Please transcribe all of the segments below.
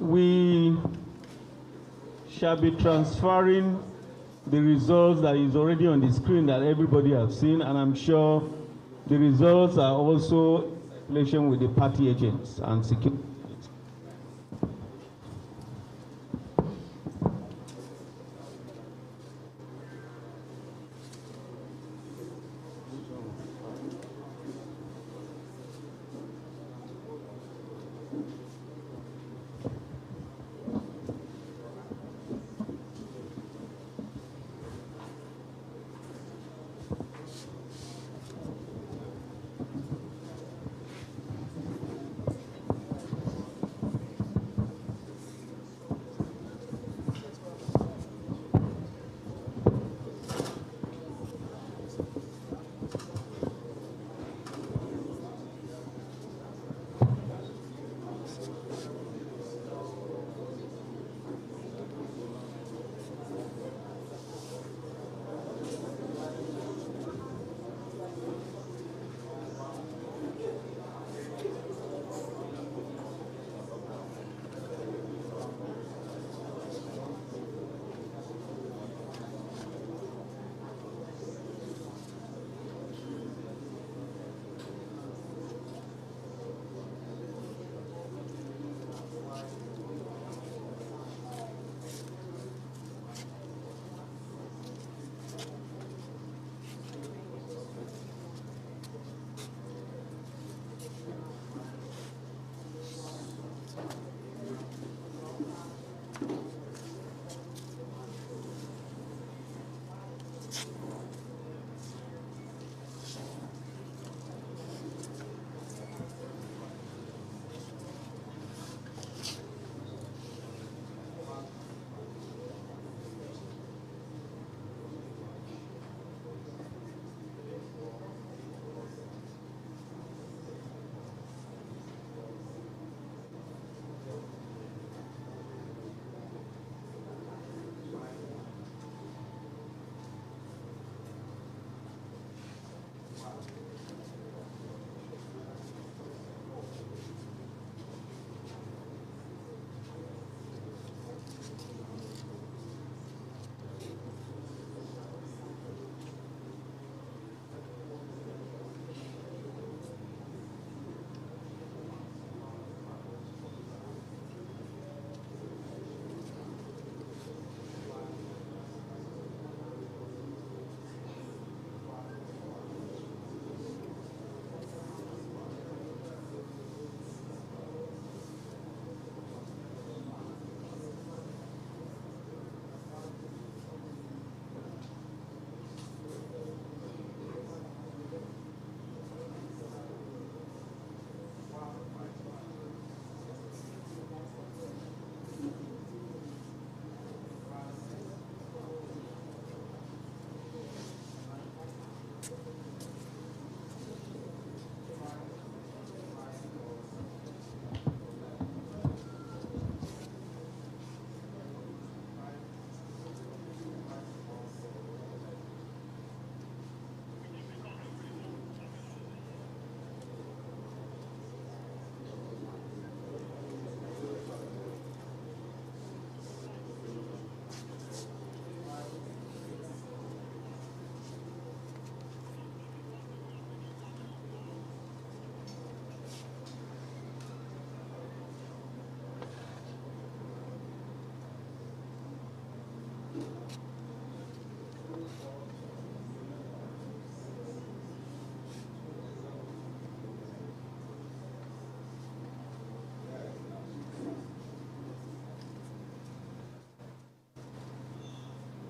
we shall be transferring the results that is already on the screen that everybody has seen, and I'm sure the results are also in relation with the party agents and security.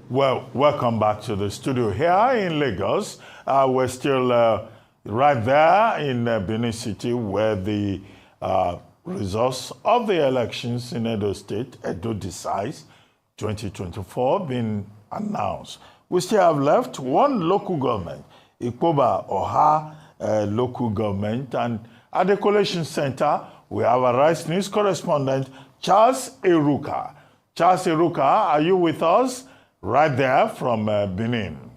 Well, welcome back to the studio here in Lagos. We're still right there in Benin City where the results of the elections in Edo State, Edo Decides 2024, been announced. We still have left one local government, Ikpoba Oha local government, and at the collation center, we have a Rice News correspondent, Charles Eruka. Charles Eruka, are you with us? Right there from Benin.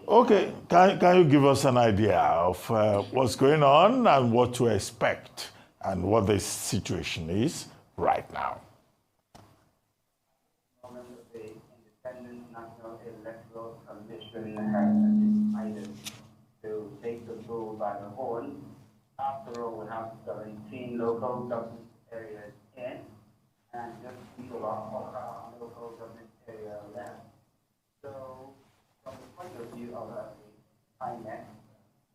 Okay, can you give us an idea of what's going on and what to expect and what the situation is right now. The Independent National Electoral Commission has decided to take the bull by the horn. After all, we have 17 local government areas in, and just people of our local government area left. So, from the point of view of the INEC,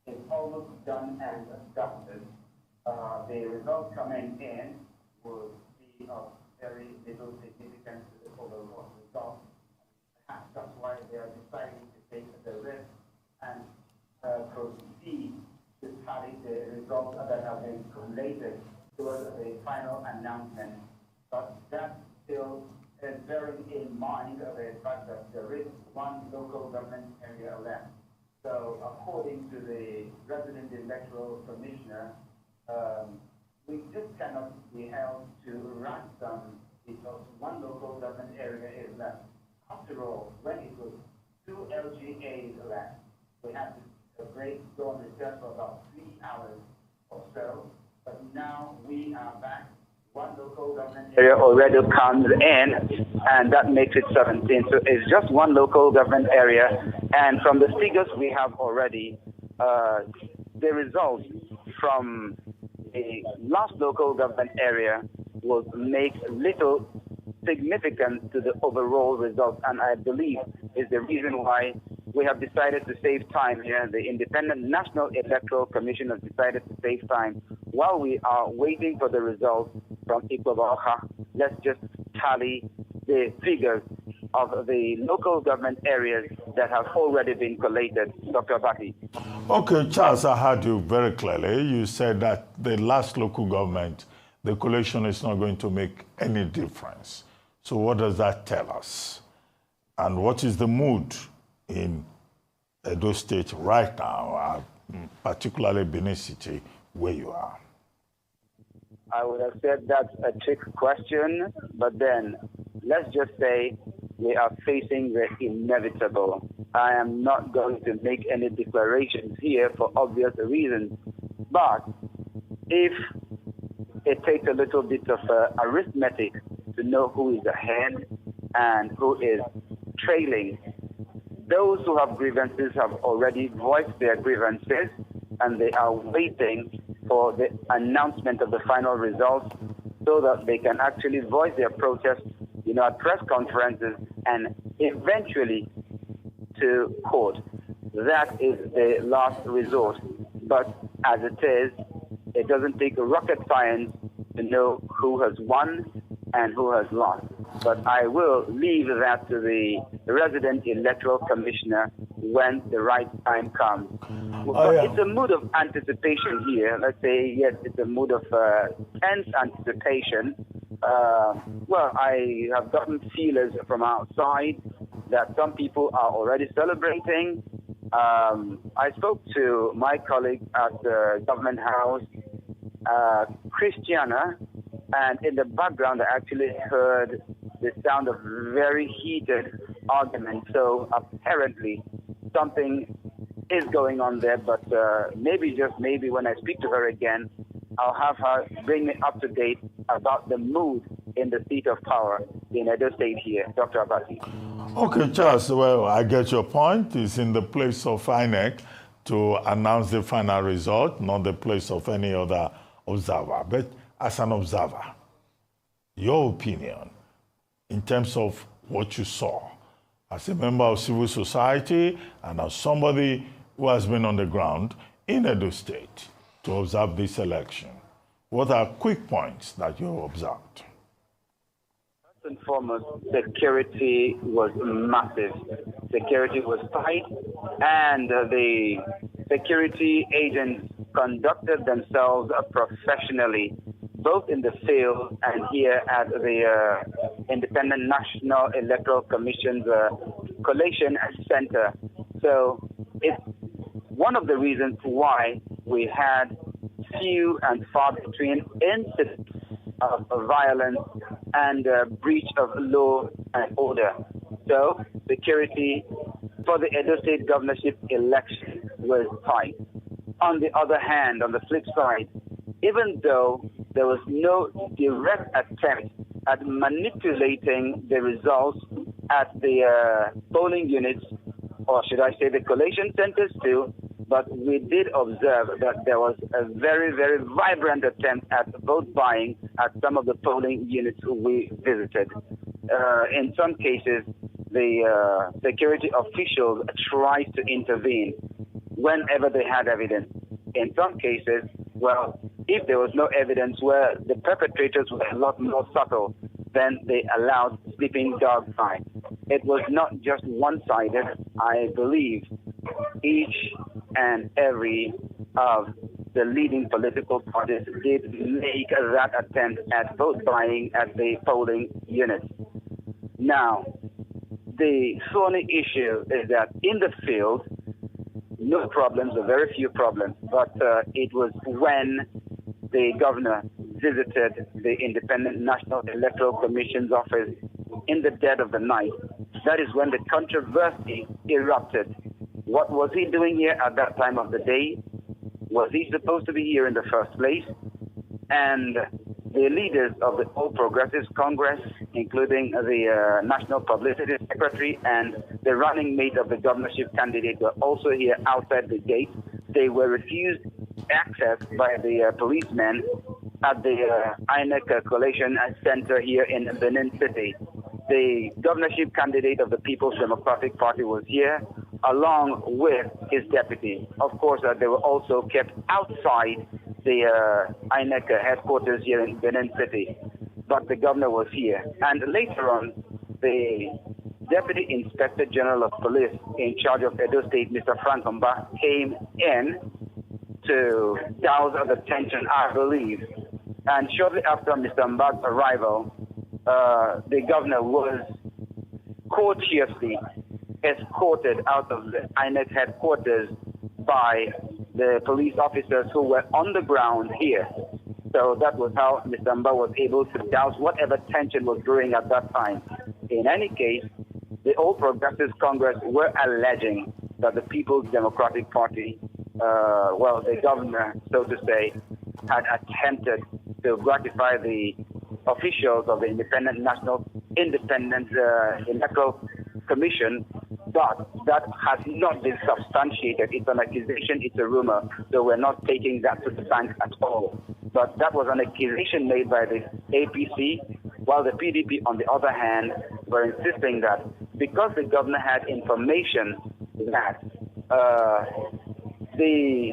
it's almost done and dusted. The results coming in will be of very little significance to the overall result. Perhaps that's why they are deciding to take the risk and proceed to tally the results that have been collated towards the final announcement. But that still is bearing in mind the fact that there is one local government area left. So according to the resident electoral commissioner, we just cannot be held to ransom because one local government area is left. After all, when it was 2 LGAs left, we had to break, go on recess for about 3 hours or so, but now we are back. One local government area already comes in, and that makes it 17. So it's just one local government area, and from the figures we have already, the results from the last local government area will make little significance to the overall result, and I believe is the reason why we have decided to save time here. The Independent National Electoral Commission has decided to save time while we are waiting for the results from Ikwabaha. Let's just tally the figures of the local government areas that have already been collated. Dr. Abati. Okay, Charles, I heard you very clearly. You said that the last local government, the collation is not going to make any difference. So what does that tell us? And what is the mood in Edo State right now, particularly Benin City, where you are? I would have said that's a trick question, but then let's just say we are facing the inevitable. I am not going to make any declarations here for obvious reasons, but if it takes a little bit of arithmetic to know who is ahead and who is trailing, those who have grievances have already voiced their grievances, and they are waiting for the announcement of the final results so that they can actually voice their protest, at press conferences and eventually to court. That is the last resort. But as it is, it doesn't take rocket science to know who has won and who has lost. But I will leave that to the resident electoral commissioner when the right time comes. It's a mood of anticipation here. Let's say, yes, it's a mood of tense anticipation. I have gotten feelers from outside that some people are already celebrating. I spoke to my colleague at the government house, Christiana, and in the background I actually heard the sound of very heated argument. So apparently something is going on there, but maybe, just maybe, when I speak to her again, I'll have her bring me up to date about the mood in the seat of power in Edo State here. Dr. Abati. Okay, Charles, well, I get your point. It's in the place of INEC to announce the final result, not the place of any other observer. But as an observer, your opinion in terms of what you saw as a member of civil society and as somebody who has been on the ground in Edo State to observe this election, what are quick points that you observed? First and foremost, security was massive. Security was tight, and the security agents conducted themselves professionally, both in the field and here at the Independent National Electoral Commission's Collation Center. So it's one of the reasons why we had few and far between incidents of violence and breach of law and order. So security for the Edo State governorship election was tight. On the other hand, on the flip side, even though there was no direct attempt at manipulating the results at the polling units, or should I say the collation centers too, but we did observe that there was a very, very vibrant attempt at vote buying at some of the polling units we visited. In some cases, the security officials tried to intervene whenever they had evidence. In some cases, well, if there was no evidence where the perpetrators were a lot more subtle, then they allowed sleeping dogs by. It was not just one-sided. I believe each and every of the leading political parties did make that attempt at vote buying at the polling units. Now, the thorny issue is that in the field, no problems, or very few problems, but it was when the governor visited the Independent National Electoral Commission's office in the dead of the night. That is when the controversy erupted. What was he doing here at that time of the day? Was he supposed to be here in the first place? And the leaders of the All Progressives Congress, including the National Publicity Secretary and the running mate of the governorship candidate, were also here outside the gate. They were refused access by the policemen at the INEC Collation Center here in Benin City. The governorship candidate of the People's Democratic Party was here, along with his deputy. Of course, they were also kept outside the INEC headquarters here in Benin City, but the governor was here. And later on, the Deputy Inspector General of Police in charge of Edo State, Mr. Frank Mba, came in to douse the tension, I believe. And shortly after Mr. Mba's arrival, the governor was courteously escorted out of the INEC headquarters by the police officers who were on the ground here. So that was how Mr. Mba was able to douse whatever tension was brewing at that time. In any case, the All Progressives Congress were alleging that the People's Democratic Party, well, the governor, so to say, had attempted to gratify the officials of the Electoral Commission, but that has not been substantiated. It's an accusation, it's a rumor, so we're not taking that to the bank at all. But that was an accusation made by the APC, while the PDP, on the other hand, were insisting that because the governor had information that the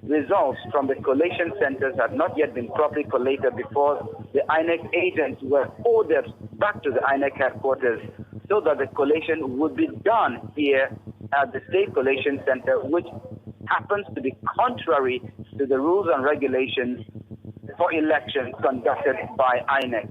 results from the collation centers had not yet been properly collated before the INEC agents were ordered back to the INEC headquarters so that the collation would be done here at the State Collation Center, which happens to be contrary to the rules and regulations for elections conducted by INEC.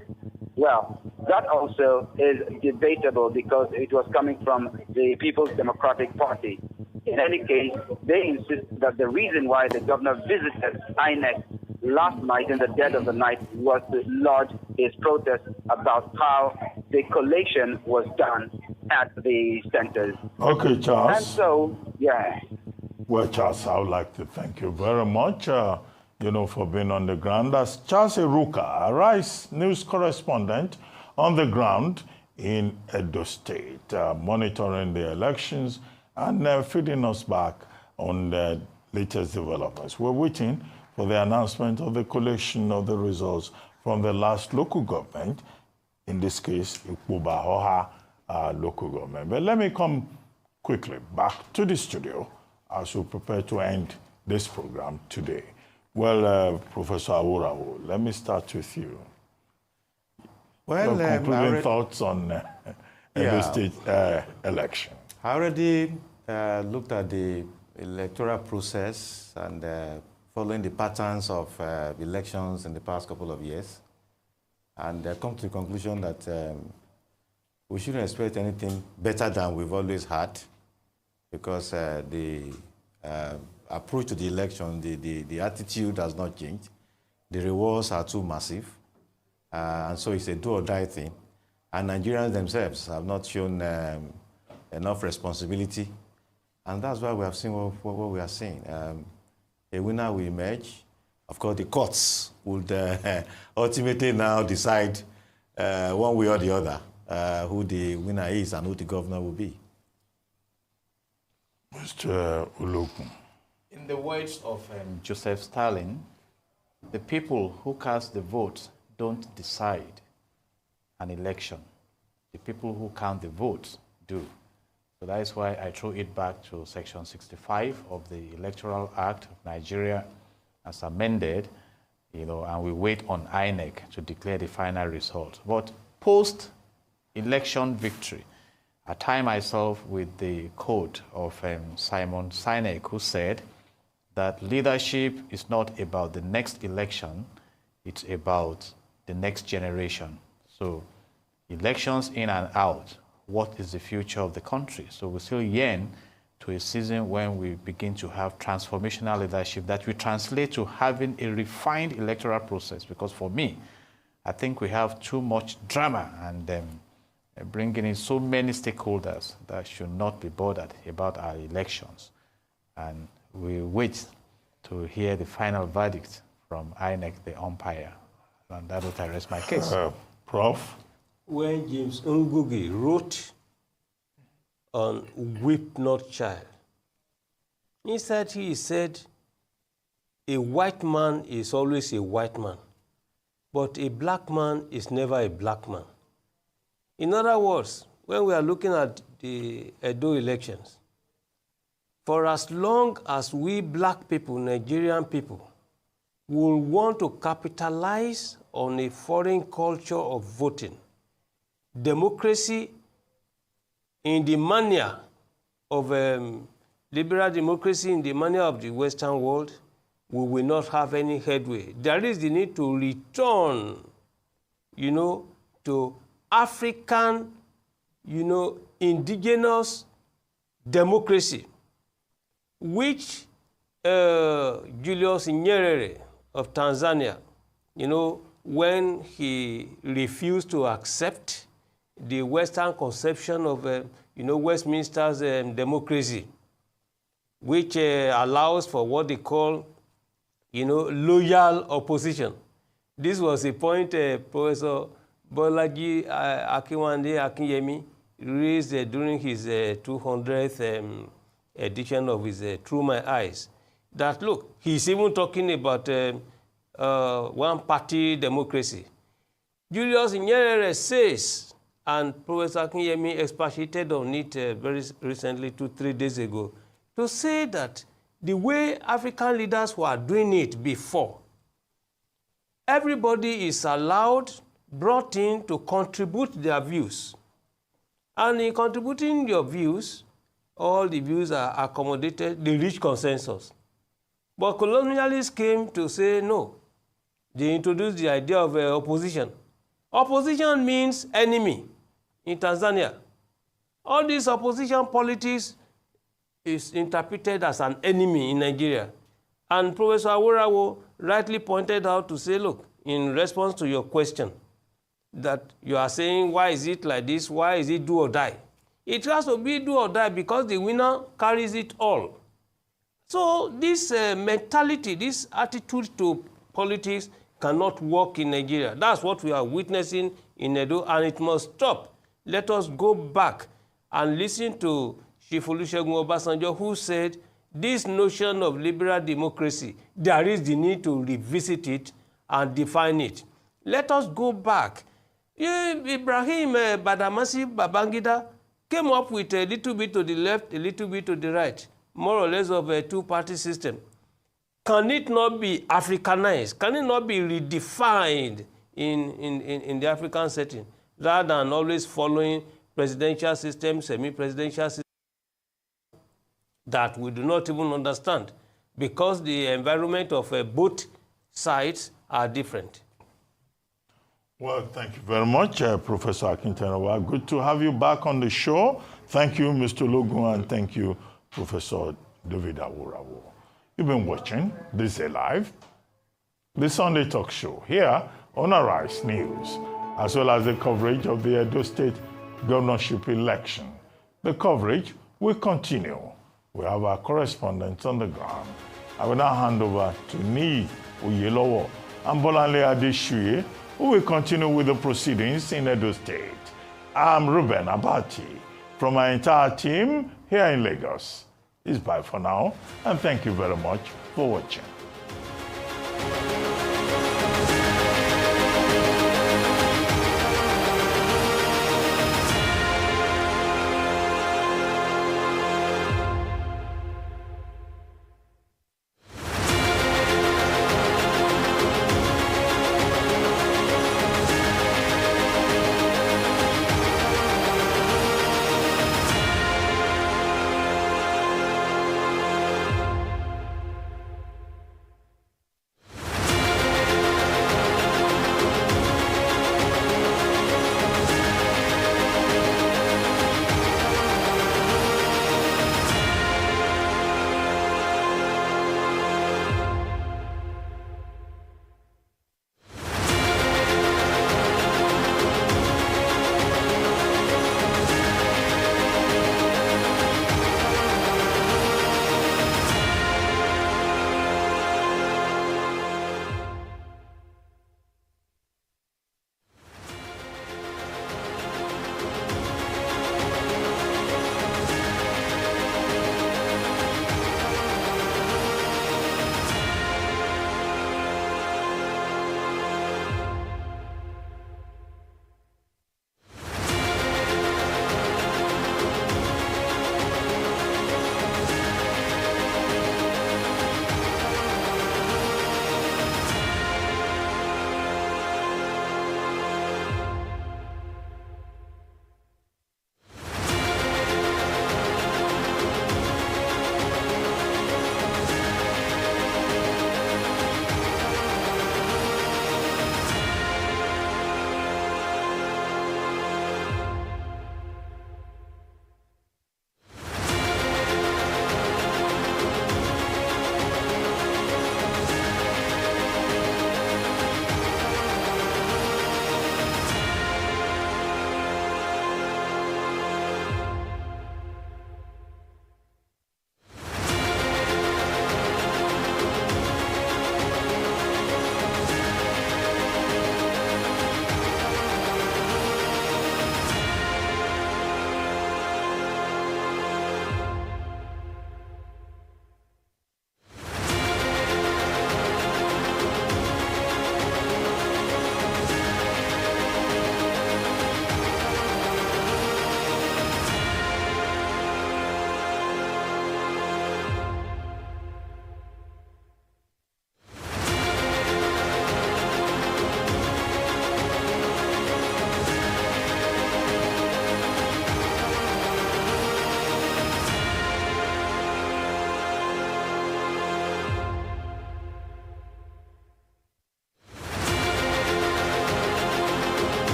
Well, that also is debatable because it was coming from the People's Democratic Party. In any case, they insist that the reason why the governor visited INEC last night in the dead of the night was to lodge his protest about how the collation was done at the centers. Okay, Charles. And so, yeah. Well, Charles, I would like to thank you very much, for being on the ground. That's Charles Eruka, a Rice News correspondent on the ground in Edo State, monitoring the elections and feeding us back on the latest developments. We're waiting for the announcement of the collection of the results from the last local government, in this case, Ikpuba-Hoha local government. But let me come quickly back to the studio as we prepare to end this program today. Well, Professor Awurawo, let me start with you. Well, concluding thoughts on Edo State election. I already looked at the electoral process and following the patterns of elections in the past couple of years, and come to the conclusion that we shouldn't expect anything better than we've always had, because the approach to the election, the attitude has not changed. The rewards are too massive, and so it's a do-or-die thing. And Nigerians themselves have not shown enough responsibility, and that's why we have seen what we are seeing. A winner will emerge, Of course, the courts would ultimately now decide one way or the other who the winner is and who the governor will be. Mr. Olokun. In the words of Joseph Stalin, the people who cast the vote don't decide an election. The people who count the votes do. So that is why I threw it back to Section 65 of the Electoral Act of Nigeria as amended, and we wait on INEC to declare the final result. But post-election victory, I tie myself with the quote of Simon Sinek, who said that leadership is not about the next election, it's about the next generation. So elections in and out, what is the future of the country? So we still yearn to a season when we begin to have transformational leadership that will translate to having a refined electoral process. Because for me, I think we have too much drama and bringing in so many stakeholders that should not be bothered about our elections. And we wait to hear the final verdict from INEC, the umpire. And that will rest my case. Prof? When James Ngugi wrote on Weep Not Child, he said, a white man is always a white man, but a black man is never a black man. In other words, when we are looking at the Edo elections, for as long as we black people, Nigerian people, will want to capitalize on a foreign culture of voting, democracy in the manner of liberal democracy in the manner of the Western world, we will not have any headway. There is the need to return, to African, indigenous democracy, which Julius Nyerere of Tanzania, when he refused to accept the Western conception of, Westminster's democracy, which allows for what they call, loyal opposition. This was a point Professor Bolaji Akinwande Akinyemi raised during his 200th edition of his Through My Eyes. That, look, he's even talking about one-party democracy. Julius Nyerere says, and Professor Akinyemi expatiated on it very recently, 2-3 days ago, to say that the way African leaders were doing it before, everybody is allowed, brought in to contribute their views. And in contributing your views, all the views are accommodated, they reach consensus. But colonialists came to say no. They introduced the idea of opposition. Opposition means enemy in Tanzania. All this opposition politics is interpreted as an enemy in Nigeria. And Professor Awurawo rightly pointed out to say, look, in response to your question, that you are saying, why is it like this? Why is it do or die? It has to be do or die because the winner carries it all. So this mentality, this attitude to politics cannot work in Nigeria. That's what we are witnessing in Edo, and it must stop. Let us go back and listen to Chief Olusegun Obasanjo, who said, this notion of liberal democracy, there is the need to revisit it and define it. Let us go back. Ibrahim Badamasi Babangida came up with a little bit to the left, a little bit to the right, more or less of a two-party system. Can it not be Africanized? Can it not be redefined in the African setting, rather than always following presidential system, semi-presidential system that we do not even understand, because the environment of both sides are different? Well, thank you very much, Professor Akintola. Good to have you back on the show. Thank you, Mr. Logun, and thank you, Professor David Awurawo. You've been watching This Is Live, the Sunday talk show here on Arise News, as well as the coverage of the Edo State governorship election. The coverage will continue. We have our correspondents on the ground. I will now hand over to Nii Oyelowo, and Bolanle Adeshuye, who will continue with the proceedings in Edo State. I'm Ruben Abati from our entire team here in Lagos. It's bye for now, and thank you very much for watching.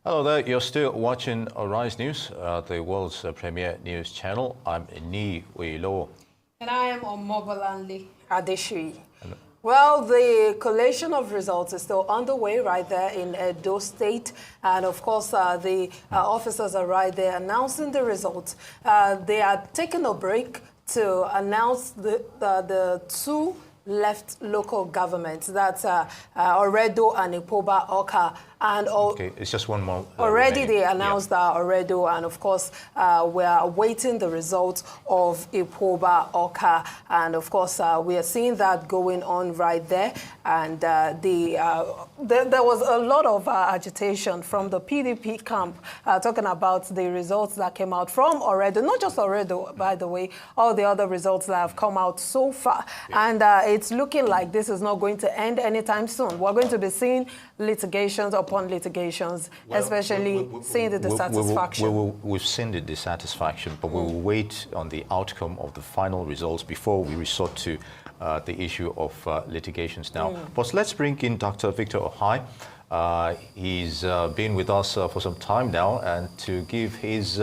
Hello there, you're still watching Arise News, the world's premier news channel. I'm Ni Weilo. And I am Omobolanle Adeshui. Well, the collation of results is still underway right there in Edo State. And of course, the officers are right there announcing the results. They are taking a break to announce the two left local governments. That's Oredo and Ipoba Oka. And okay, it's just one more. Already remaining. they announced that Oredo, and of course, we are awaiting the results of Ipoba Oka. And of course, we are seeing that going on right there. And there was a lot of agitation from the PDP camp talking about the results that came out from Oredo, not just Oredo, by the way, all the other results that have come out so far. Yeah. And it's looking like this is not going to end anytime soon. We're going to be seeing litigations upon litigations, well, especially seeing the dissatisfaction. We've seen the dissatisfaction, but we will wait on the outcome of the final results before we resort to the issue of litigations now. But let's bring in Dr. Victor Ohai. He's been with us for some time now, and to give his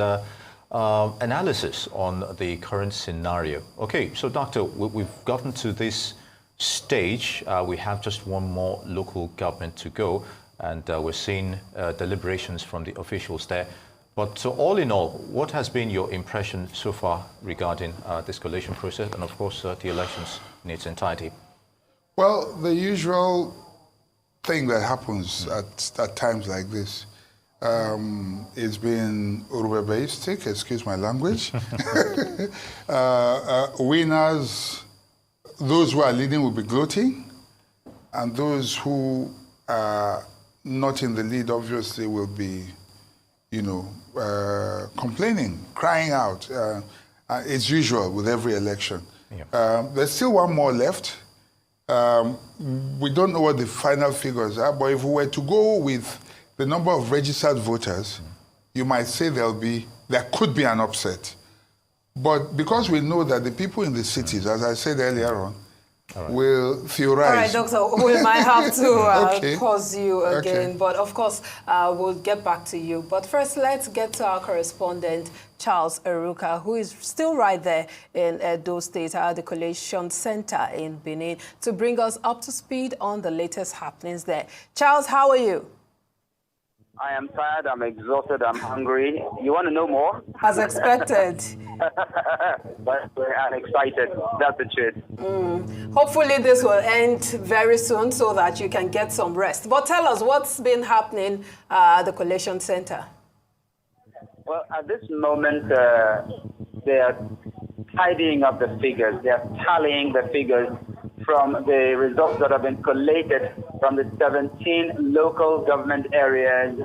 analysis on the current scenario. Okay, so Doctor, we've gotten to this stage. We have just one more local government to go, and we're seeing deliberations from the officials there. But so all in all, what has been your impression so far regarding this collation process and, of course, the elections in its entirety? Well, the usual thing that happens at times like this is being Urube-based, excuse my language. Winners, those who are leading will be gloating, and those who are not in the lead, obviously, will be, complaining, crying out. It's usual with every election. Yeah. There's still one more left. We don't know what the final figures are, but if we were to go with the number of registered voters, you might say there could be an upset. But because we know that the people in the cities, as I said earlier on, will theorize. All right, Doctor, we might have to pause you again, but of course, we'll get back to you. But first, let's get to our correspondent, Charles Eruka, who is still right there in Edo State at the Collation Center in Benin, to bring us up to speed on the latest happenings there. Charles, how are you? I am tired, I'm exhausted, I'm hungry. You want to know more? As expected. But I'm excited. That's the truth. Hopefully this will end very soon so that you can get some rest. But tell us what's been happening at the Collation Center. Well, at this moment, they are tidying up the figures. They are tallying the figures from the results that have been collated from the 17 local government areas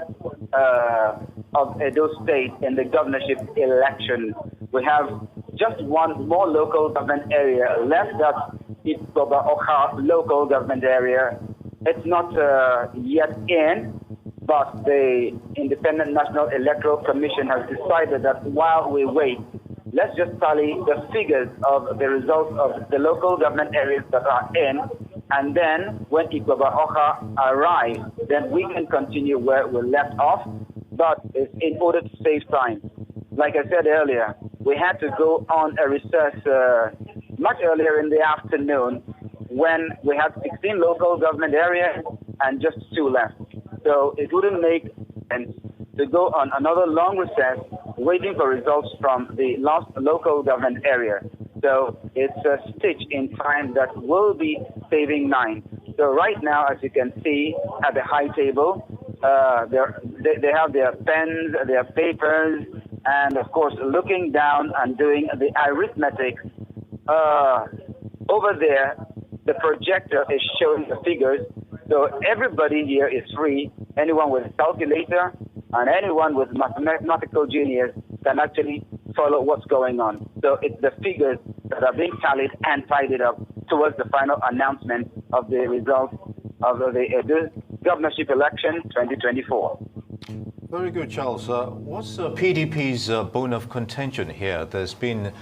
of Edo State in the governorship election. We have just one more local government area left, that's Ipoba Oka local government area. It's not yet in, but the Independent National Electoral Commission has decided that while we wait, let's just tally the figures of the results of the local government areas that are in, and then when Ipoba Oka arrives, then we can continue where we left off, but it's in order to save time. Like I said earlier, we had to go on a recess much earlier in the afternoon when we had 16 local government areas and just 2 left. So it wouldn't make sense to go on another long recess waiting for results from the last local government area. So it's a stitch in time that will be saving 9. So right now, as you can see at the high table, they have their pens, their papers, and of course looking down and doing the arithmetic. Over there, the projector is showing the figures. So everybody here is free. Anyone with a calculator and anyone with mathematical genius can actually follow what's going on. So it's the figures that are being tallied and tidied up towards the final announcement of the results of the governorship election 2024. Very good, Charles. What's PDP's bone of contention here? There's been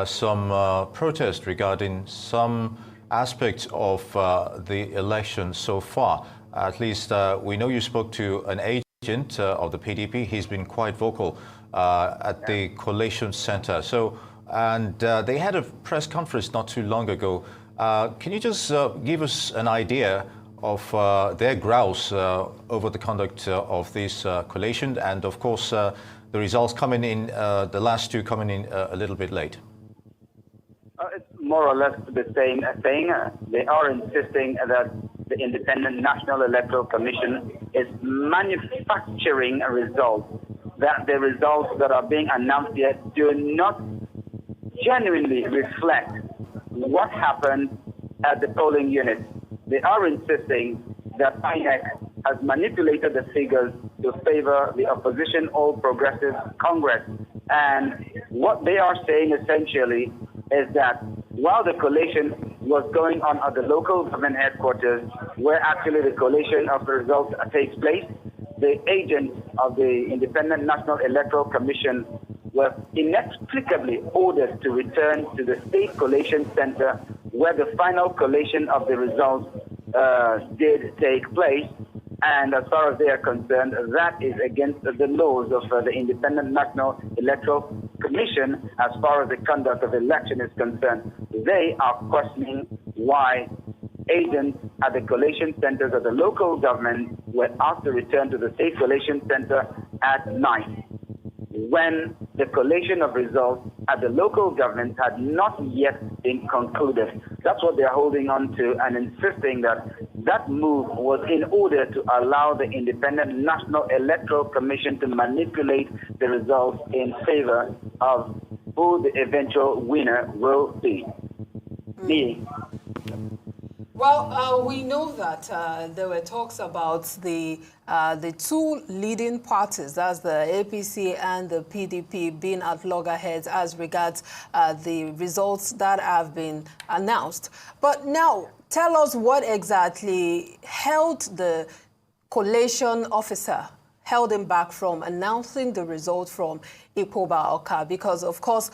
some protest regarding some aspects of the election so far. At least we know you spoke to an agent agent of the PDP. He's been quite vocal at the Collation Center. So, and they had a press conference not too long ago. Can you just give us an idea of their grouse over the conduct of this collation, and of course the results coming in, the last two coming in a little bit late? It's more or less the same thing. They are insisting that the Independent National Electoral Commission is manufacturing results, that the results that are being announced yet do not genuinely reflect what happened at the polling unit. They are insisting that INEC has manipulated the figures to favor the opposition All Progressive Congress. And what they are saying essentially is that while the collation was going on at the local government headquarters, where actually the collation of the results takes place, the agents of the Independent National Electoral Commission were inexplicably ordered to return to the State Collation Center, where the final collation of the results did take place. And as far as they are concerned, that is against the laws of the Independent National Electoral Commission as far as the conduct of the election is concerned. They are questioning why agents at the collation centers of the local government were asked to return to the State Collation Center at night, when the collation of results at the local government had not yet been concluded. That's what they're holding on to and insisting that that move was in order to allow the Independent National Electoral Commission to manipulate the results in favor of who the eventual winner will be. Well, we know that there were talks about the two leading parties, that's the APC and the PDP, being at loggerheads as regards the results that have been announced. But now, tell us what exactly held the collation officer, held him back from announcing the result from Ikpoba Awka, because of course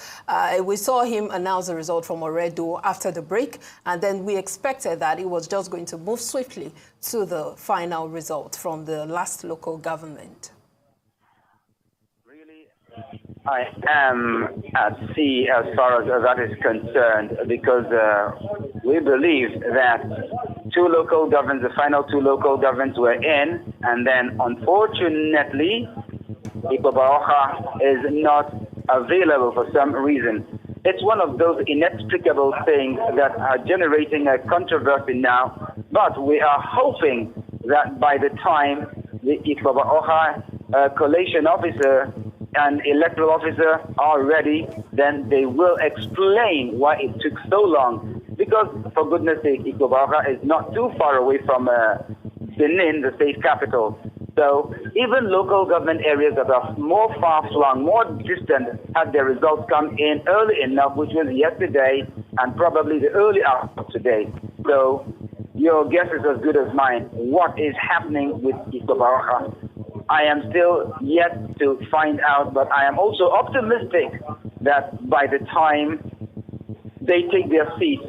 we saw him announce the result from Oredo after the break, and then we expected that it was just going to move swiftly to the final result from the last local government. Really, I am at sea as far as that is concerned, because we believe that two local governments, the final two local governments were in, and then unfortunately, Ikpoba Awka is not available for some reason. It's one of those inexplicable things that are generating a controversy now, but we are hoping that by the time the Ikpoba Awka collation officer and electoral officer are ready, then they will explain why it took so long. Because, for goodness sake, Ikpoba Awka is not too far away from Benin, the state capital. So even local government areas that are more far-flung, more distant, had their results come in early enough, which was yesterday and probably the early hours of today. So your guess is as good as mine. What is happening with Ikpoba Awka? I am still yet to find out, but I am also optimistic that by the time they take their seats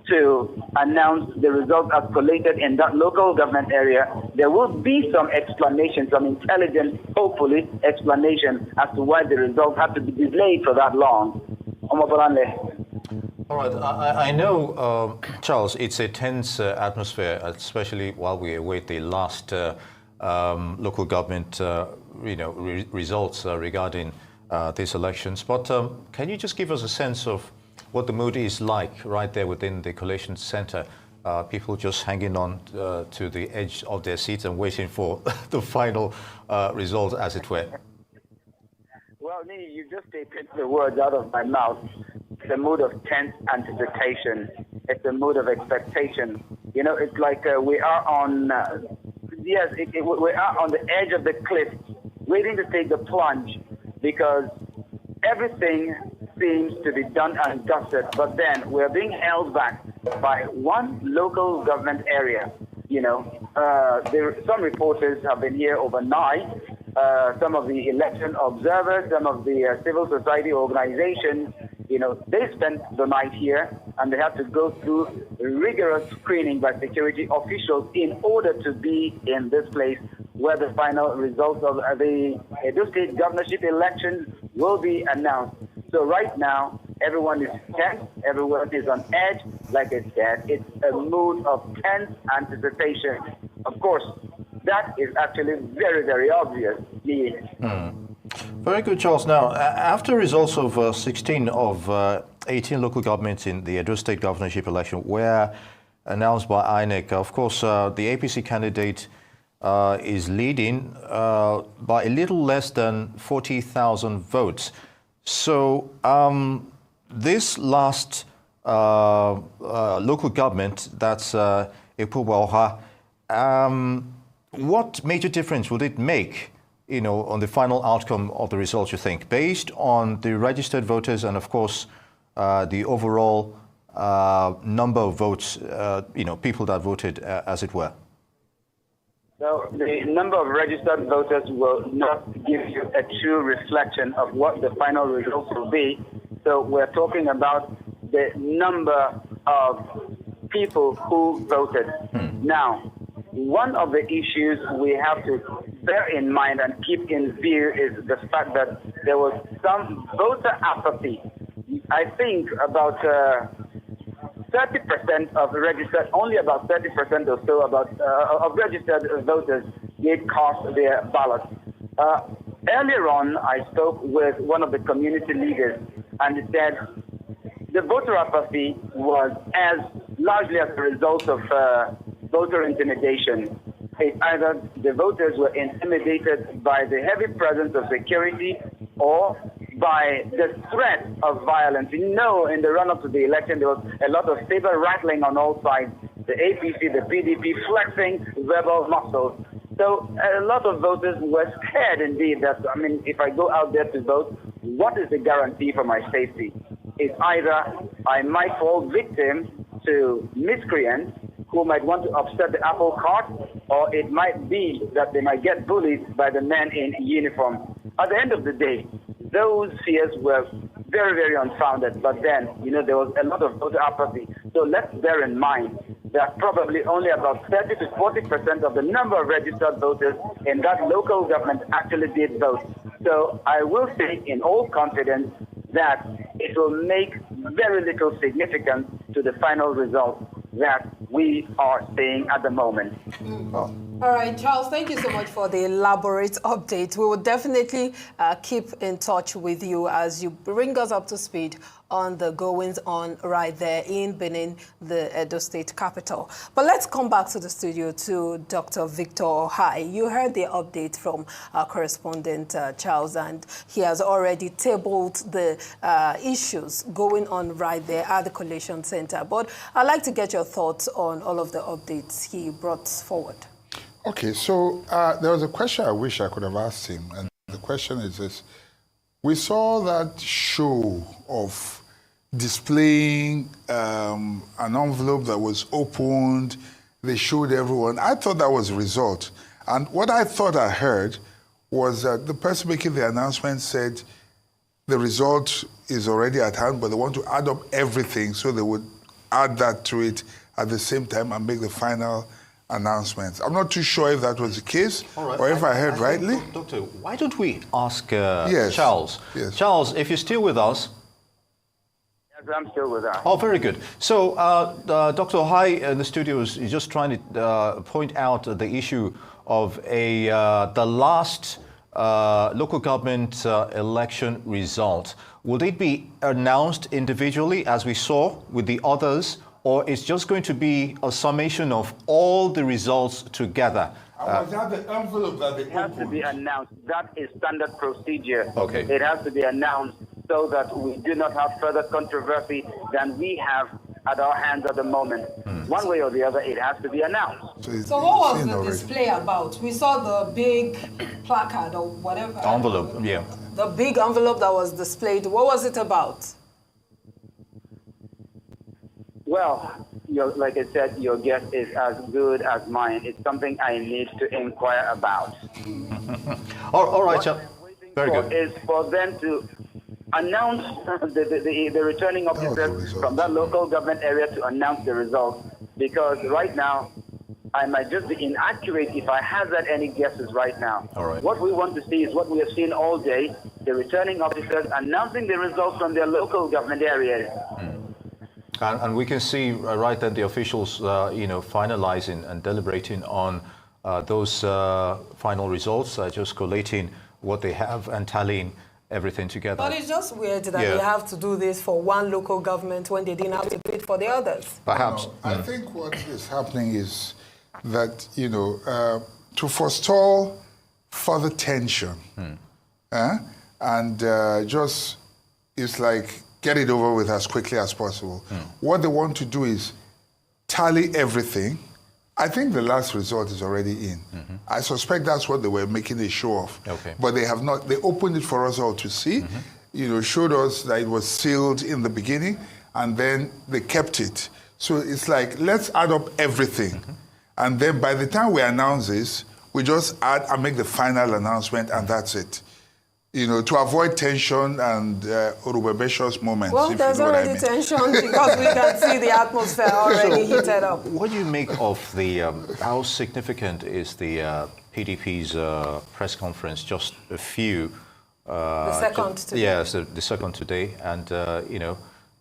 to announce the results as collated in that local government area, there will be some explanation, some intelligent, hopefully, explanation as to why the results have to be delayed for that long. All right, I know, Charles, it's a tense atmosphere, especially while we await the last local government results regarding these elections. But can you just give us a sense of what the mood is like right there within the collation center? People just hanging on to the edge of their seats and waiting for the final result, as it were. Well, Nini, you just taken the words out of my mouth. It's a mood of tense anticipation. It's a mood of expectation. You know, it's like we are on, we are on the edge of the cliff, waiting to take the plunge, because everything seems to be done and dusted, but then we're being held back by one local government area. You know, some reporters have been here overnight. Some of the election observers, some of the civil society organizations, you know, they spent the night here, and they have to go through rigorous screening by security officials in order to be in this place where the final results of the Edo State governorship election will be announced. So right now, everyone is tense, everyone is on edge. Like I said, it's a mood of tense anticipation. Of course, that is actually very, very obvious. Very good, Charles. Now, after results of 16 of 18 local governments in the Edo State governorship election were announced by INEC, of course, the APC candidate is leading by a little less than 40,000 votes. So this last local government, that's Ekpo Oha, what major difference would it make, on the final outcome of the results, you think, based on the registered voters and, of course, the overall number of votes, people that voted, as it were? So the number of registered voters will not give you a true reflection of what the final results will be. So we're talking about the number of people who voted. Now, one of the issues we have to bear in mind and keep in view is the fact that there was some voter apathy. I think about 30% of registered, only about 30% or so of registered voters did cast their ballot. Earlier on, I spoke with one of the community leaders, and he said the voter apathy was largely as a result of voter intimidation. Either the voters were intimidated by the heavy presence of security or by the threat of violence. In the run-up to the election, there was a lot of saber rattling on all sides. The APC, the PDP flexing verbal muscles. So a lot of voters were scared indeed that, if I go out there to vote, what is the guarantee for my safety? It's either I might fall victim to miscreants who might want to upset the apple cart, or it might be that they might get bullied by the men in uniform. At the end of the day, those fears were very, very unfounded. But then, there was a lot of voter apathy. So let's bear in mind that probably only about 30 to 40% of the number of registered voters in that local government actually did vote. So I will say in all confidence that it will make very little significance to the final result that we are seeing at the moment. All right, Charles, thank you so much for the elaborate update. We will definitely keep in touch with you as you bring us up to speed on the goings on right there in Benin, the Edo State capital. But let's come back to the studio to Dr. Victor Ohai. You heard the update from our correspondent Charles, and he has already tabled the issues going on right there at the Collation Center. But I'd like to get your thoughts on all of the updates he brought forward. Okay, so there was a question I wish I could have asked him, and the question is this. We saw that show of displaying an envelope that was opened. They showed everyone. I thought that was a result. And what I thought I heard was that the person making the announcement said the result is already at hand, but they want to add up everything, so they would add that to it at the same time and make the final announcements. I'm not too sure if that was the case, or if I heard rightly. Doctor, why don't we ask Yes. Charles? Yes. Charles, if you're still with us. Yes, I'm still with us. Oh, very good. So, Dr. Ohai in the studio is just trying to point out the issue of the last local government election result. Will it be announced individually, as we saw with the others, or it's just going to be a summation of all the results together? Was that the envelope that they It has to be announced. That is standard procedure. Okay. It has to be announced so that we do not have further controversy than we have at our hands at the moment. One way or the other, it has to be announced. So what was the display about? We saw the big placard or whatever. Envelope, yeah. The big envelope that was displayed. What was it about? Well, like I said, your guess is as good as mine. It's something I need to inquire about. All right, What I'm waiting very for good. is for them to announce the returning officers from that local government area to announce the results. Because right now, I might just be inaccurate if I hazard any guesses right now. All right. What we want to see is what we have seen all day, the returning officers announcing the results from their local government areas. And we can see right then the officials, finalizing and deliberating on those final results, just collating what they have and tallying everything together. But it's just weird that they have to do this for one local government when they didn't have to do it for the others. Perhaps. No, I think what is happening is that, to forestall further tension, and just, it's like, get it over with as quickly as possible. What they want to do is tally everything. I think the last result is already in. I suspect that's what they were making a show of. Okay. But they have not. They opened it for us all to see. Showed us that it was sealed in the beginning, and then they kept it. So it's like, let's add up everything. And then by the time we announce this, we just add and make the final announcement, and that's it. To avoid tension and urubebecious moments. Well, there's already tension because we can see the atmosphere already heated up. What do you make of the, how significant is the PDP's press conference, just a few? The second today. Yes, the second today. And,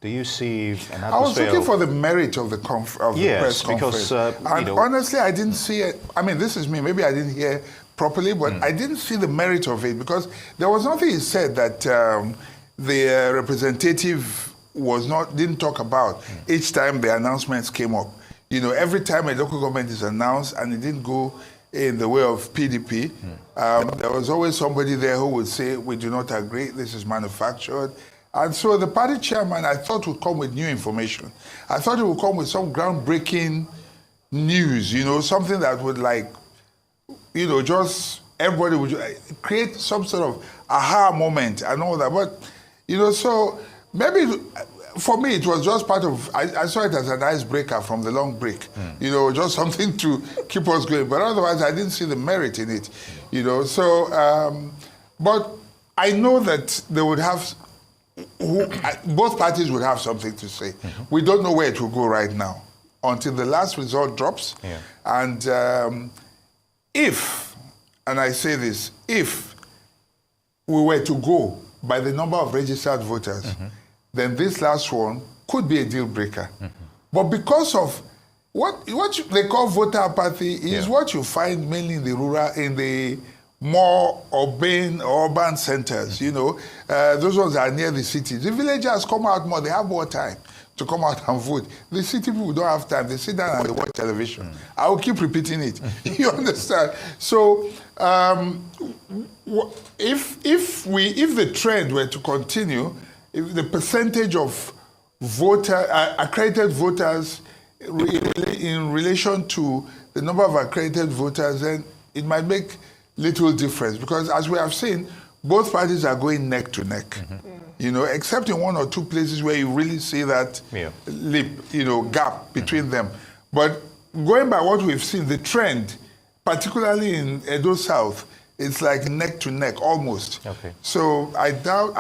do you see an atmosphere? I was looking for the merit of the press conference. Because, and honestly, I didn't see it. I mean, this is me. Maybe I didn't hear properly, but I didn't see the merit of it because there was nothing he said that the representative didn't talk about each time the announcements came up. Every time a local government is announced and it didn't go in the way of PDP, there was always somebody there who would say, we do not agree, this is manufactured. And so the party chairman, I thought, would come with new information. I thought he would come with some groundbreaking news, something that would just everybody would create some sort of aha moment and all that. But, so maybe for me it was just part of, I saw it as an icebreaker from the long break, just something to keep us going. But otherwise I didn't see the merit in it, So, but I know that they would have, both parties would have something to say. We don't know where it will go right now until the last result drops. Yeah. And if, and I say this, if we were to go by the number of registered voters, then this last one could be a deal breaker. But because of what they call voter apathy is what you find mainly in the more urban centers, those ones are near the cities. The villagers come out more, they have more time to come out and vote. The city people don't have time. They sit down and they watch television. I will keep repeating it. You understand? So if the trend were to continue, if the percentage of accredited voters in relation to the number of accredited voters, then it might make little difference, because as we have seen, both parties are going neck to neck. Except in one or two places where you really see that gap between them. But going by what we've seen, the trend, particularly in Edo South, it's like neck to neck almost. Okay. So I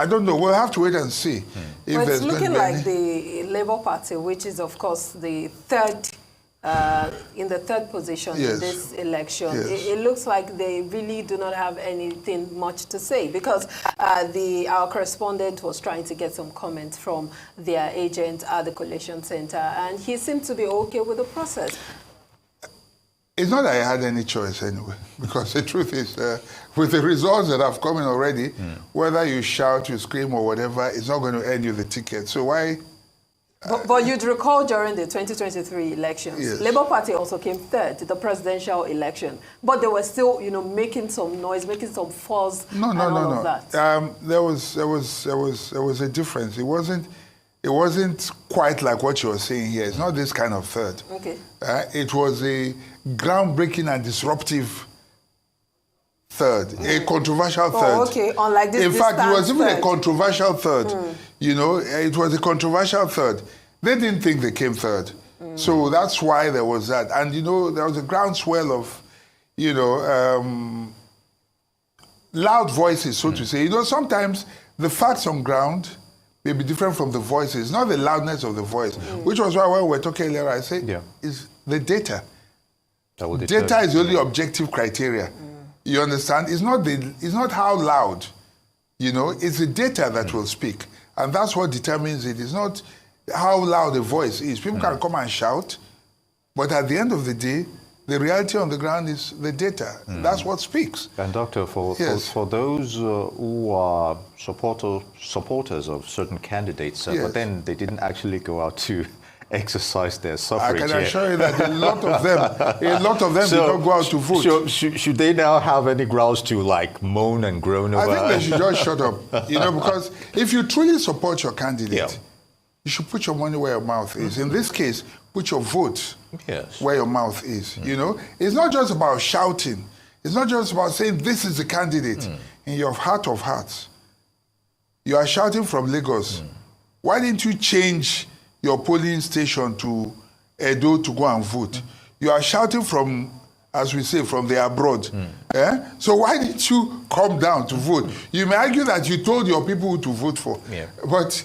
don't know. We'll have to wait and see. If it's looking like the Labour Party, which is of course the third. In the third position in this election. It looks like they really do not have anything much to say, because our correspondent was trying to get some comments from their agent at the Collation Center, and he seemed to be okay with the process. It's not that I had any choice anyway, because the truth is, with the results that have come in already, whether you shout, you scream, or whatever, it's not going to earn you the ticket. So why? But you'd recall during the 2023 elections, Labour Party also came third to the presidential election, but they were still, making some noise, making some fuss. No. Of that. There was a difference. It wasn't quite like what you were saying here. It's not this kind of third. Okay. It was a groundbreaking and disruptive third, a controversial third. Okay, unlike this. In fact, it was even a controversial third. It was a controversial third. They didn't think they came third. So that's why there was that. And, there was a groundswell of, loud voices, so to say. Sometimes the facts on ground may be different from the voices, not the loudness of the voice, which was why when we were talking earlier, I said, is the data. Data is the only objective criteria. You understand? It's not how loud, you know, it's the data that will speak. And that's what determines it. It's not how loud the voice is. People can come and shout, but at the end of the day, the reality on the ground is the data. That's what speaks. And Doctor, for those who are supporters of certain candidates, but then they didn't actually go out to exercise their suffrage. I can assure you that a lot of them did not go out to vote. Should they now have any grounds to like moan and groan over? I think they should just shut up. You know, because if you truly support your candidate, you should put your money where your mouth is. In this case, put your vote where your mouth is. You know, it's not just about shouting. It's not just about saying this is the candidate. In your heart of hearts, you are shouting from Lagos. Why didn't you change your polling station to Edo to go and vote? You are shouting from, as we say, from the abroad. So why didn't you come down to vote? You may argue that you told your people who to vote for, but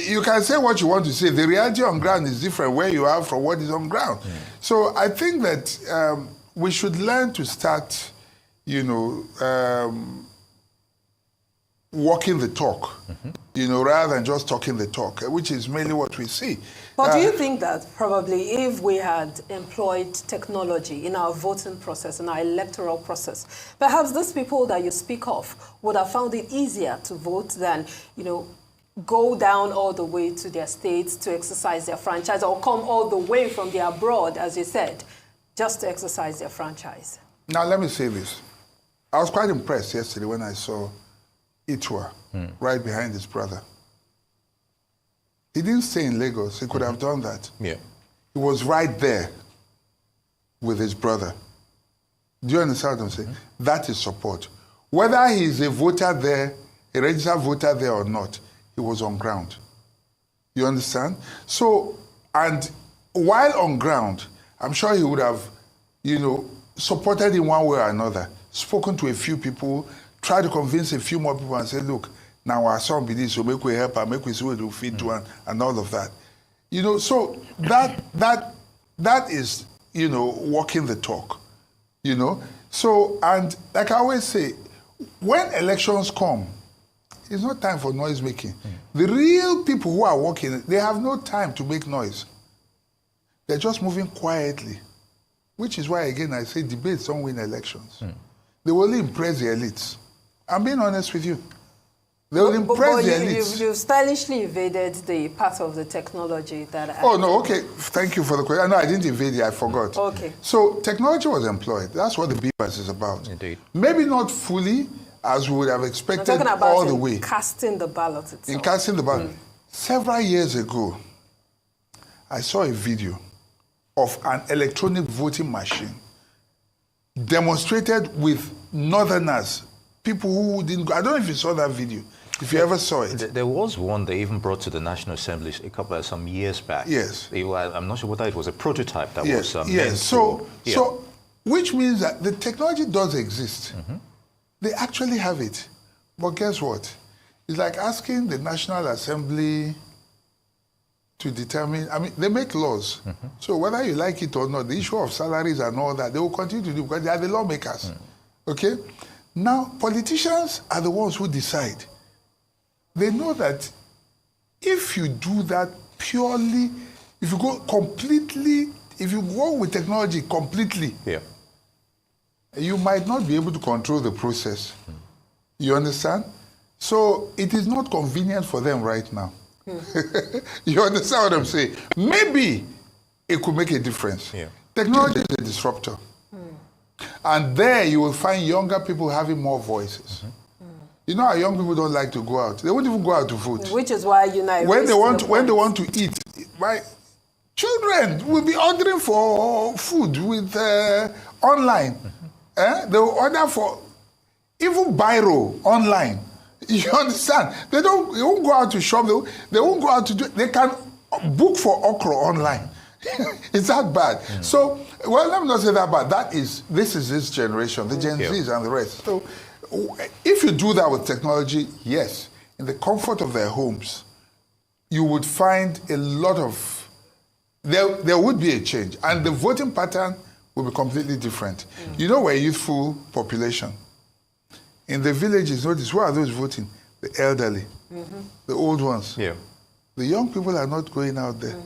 you can say what you want to say. The reality on ground is different where you are from what is on ground. So I think that we should learn to start, you know, walking the talk, you know, rather than just talking the talk, which is mainly what we see. But do you think that probably if we had employed technology in our voting process, in our electoral process, perhaps those people that you speak of would have found it easier to vote than, you know, go down all the way to their states to exercise their franchise, or come all the way from the abroad, as you said, just to exercise their franchise? Now, let me say this. I was quite impressed yesterday when I saw Itua right behind his brother. He didn't stay in Lagos. He could have done that. He was right there with his brother. Do you understand what I'm saying? That is support. Whether he's a voter there, a registered voter there or not, he was on ground. You understand? So, and while on ground, I'm sure he would have, you know, supported in one way or another, spoken to a few people, tried to convince a few more people and say, look, now our son be this, so make we help her, make we see what we fit to, and all of that. You know, so that is, you know, walking the talk, you know. So, and like I always say, when elections come, it's not time for noise making. The real people who are working, they have no time to make noise. They're just moving quietly, which is why, again, I say debates don't win elections. They will only impress the elites. I'm being honest with you. They will impress the elites. You've stylishly evaded the part of the technology that Oh, no, okay. Thank you for the question. No, I didn't evade it. I forgot. Okay. So technology was employed. That's what the BVAS is about. Indeed. Maybe not fully, as we would have expected, I'm talking about all the way. casting the ballot itself. In casting the ballot. Several years ago, I saw a video of an electronic voting machine demonstrated with northerners, people who didn't go. I don't know if you saw that video, if you ever saw it. There was one they even brought to the National Assembly some years back. Yes. I'm not sure whether it was a prototype that was yes. So, which means that the technology does exist. They actually have it. But guess what? It's like asking the National Assembly to determine, I mean, they make laws. So whether you like it or not, the issue of salaries and all that, they will continue to do because they are the lawmakers. Okay? Now, politicians are the ones who decide. They know that if you do that purely, if you go completely, if you go with technology completely, you might not be able to control the process. You understand? So it is not convenient for them right now. You understand what I'm saying? Maybe it could make a difference. Technology is a disruptor. And there you will find younger people having more voices. You know how young people don't like to go out. They won't even go out to vote. Which is why United when they want to eat, my children will be ordering for food with online. They will order for even Biro online. You understand? They won't go out to shop. They won't go out to do. They can book for okra online. It's that bad. So, well, let me not say that bad. This is this generation, the Gen Zs and the rest. So, if you do that with technology, yes, in the comfort of their homes, you would find a lot of, there would be a change. And the voting pattern will be completely different. You know, we're a youthful population. In the villages, notice, who are those voting? The elderly, the old ones. Yeah. The young people are not going out there.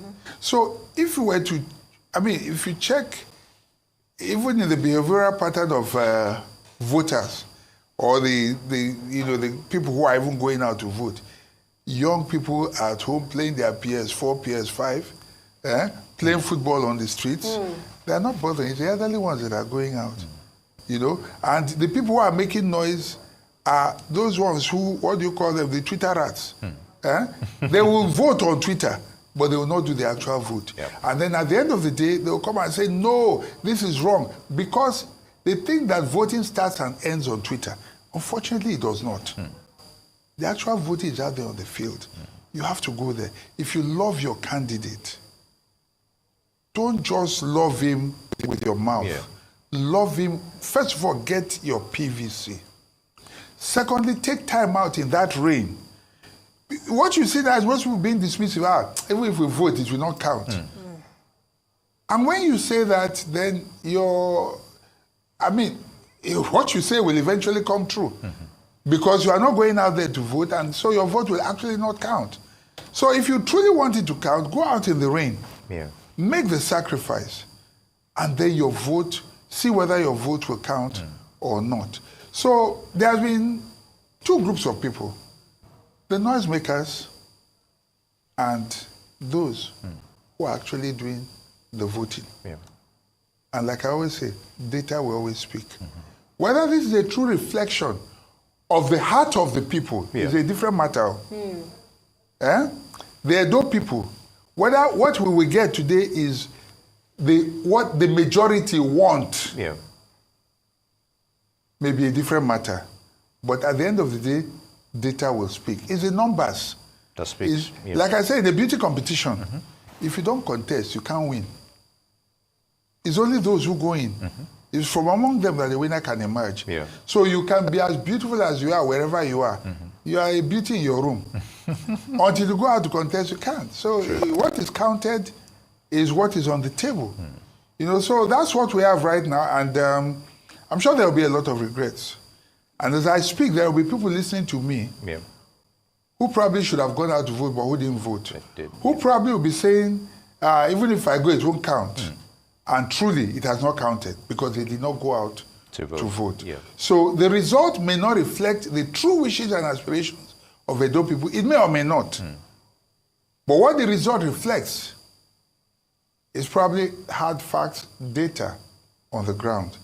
So if you were to, I mean, if you check, even in the behavioral pattern of voters, or the people who are even going out to vote, young people are at home playing their PS4, PS5, playing football on the streets. They are not bothering. It's the elderly ones that are going out, you know. And the people who are making noise are those ones who, what do you call them, the Twitter rats. They will vote on Twitter, but they will not do the actual vote. Yep. And then at the end of the day, they will come and say, no, this is wrong, because they think that voting starts and ends on Twitter. Unfortunately, it does not. The actual voting is out there on the field. You have to go there. If you love your candidate, don't just love him with your mouth. Yeah. Love him. First of all, get your PVC. Secondly, take time out in that rain. What you see there is most people being dismissive. Even if we vote, it will not count. And when you say that, then what you say will eventually come true. Because you are not going out there to vote, and so your vote will actually not count. So if you truly want it to count, go out in the rain. Yeah. Make the sacrifice, and then your vote, see whether your vote will count or not. So there has been two groups of people, the noisemakers and those who are actually doing the voting. Yeah. And like I always say, data will always speak. Whether this is a true reflection of the heart of the people is a different matter. The Edo people, whether what we will get today is what the majority want, may be a different matter. But at the end of the day, data will speak. It's the numbers. That speaks. Like I said, in the beauty competition, if you don't contest, you can't win. It's only those who go in. It's from among them that the winner can emerge. So you can be as beautiful as you are wherever you are. You are a beauty in your room. Until you go out to contest, you can't. So what is counted is what is on the table. You know, so that's what we have right now. And I'm sure there will be a lot of regrets. And as I speak, there will be people listening to me who probably should have gone out to vote, but who didn't vote. Who probably will be saying, even if I go, it won't count. And truly, it has not counted because they did not go out to vote. So the result may not reflect the true wishes and aspirations of Edo people. It may or may not. But what the result reflects is probably hard facts, data on the ground.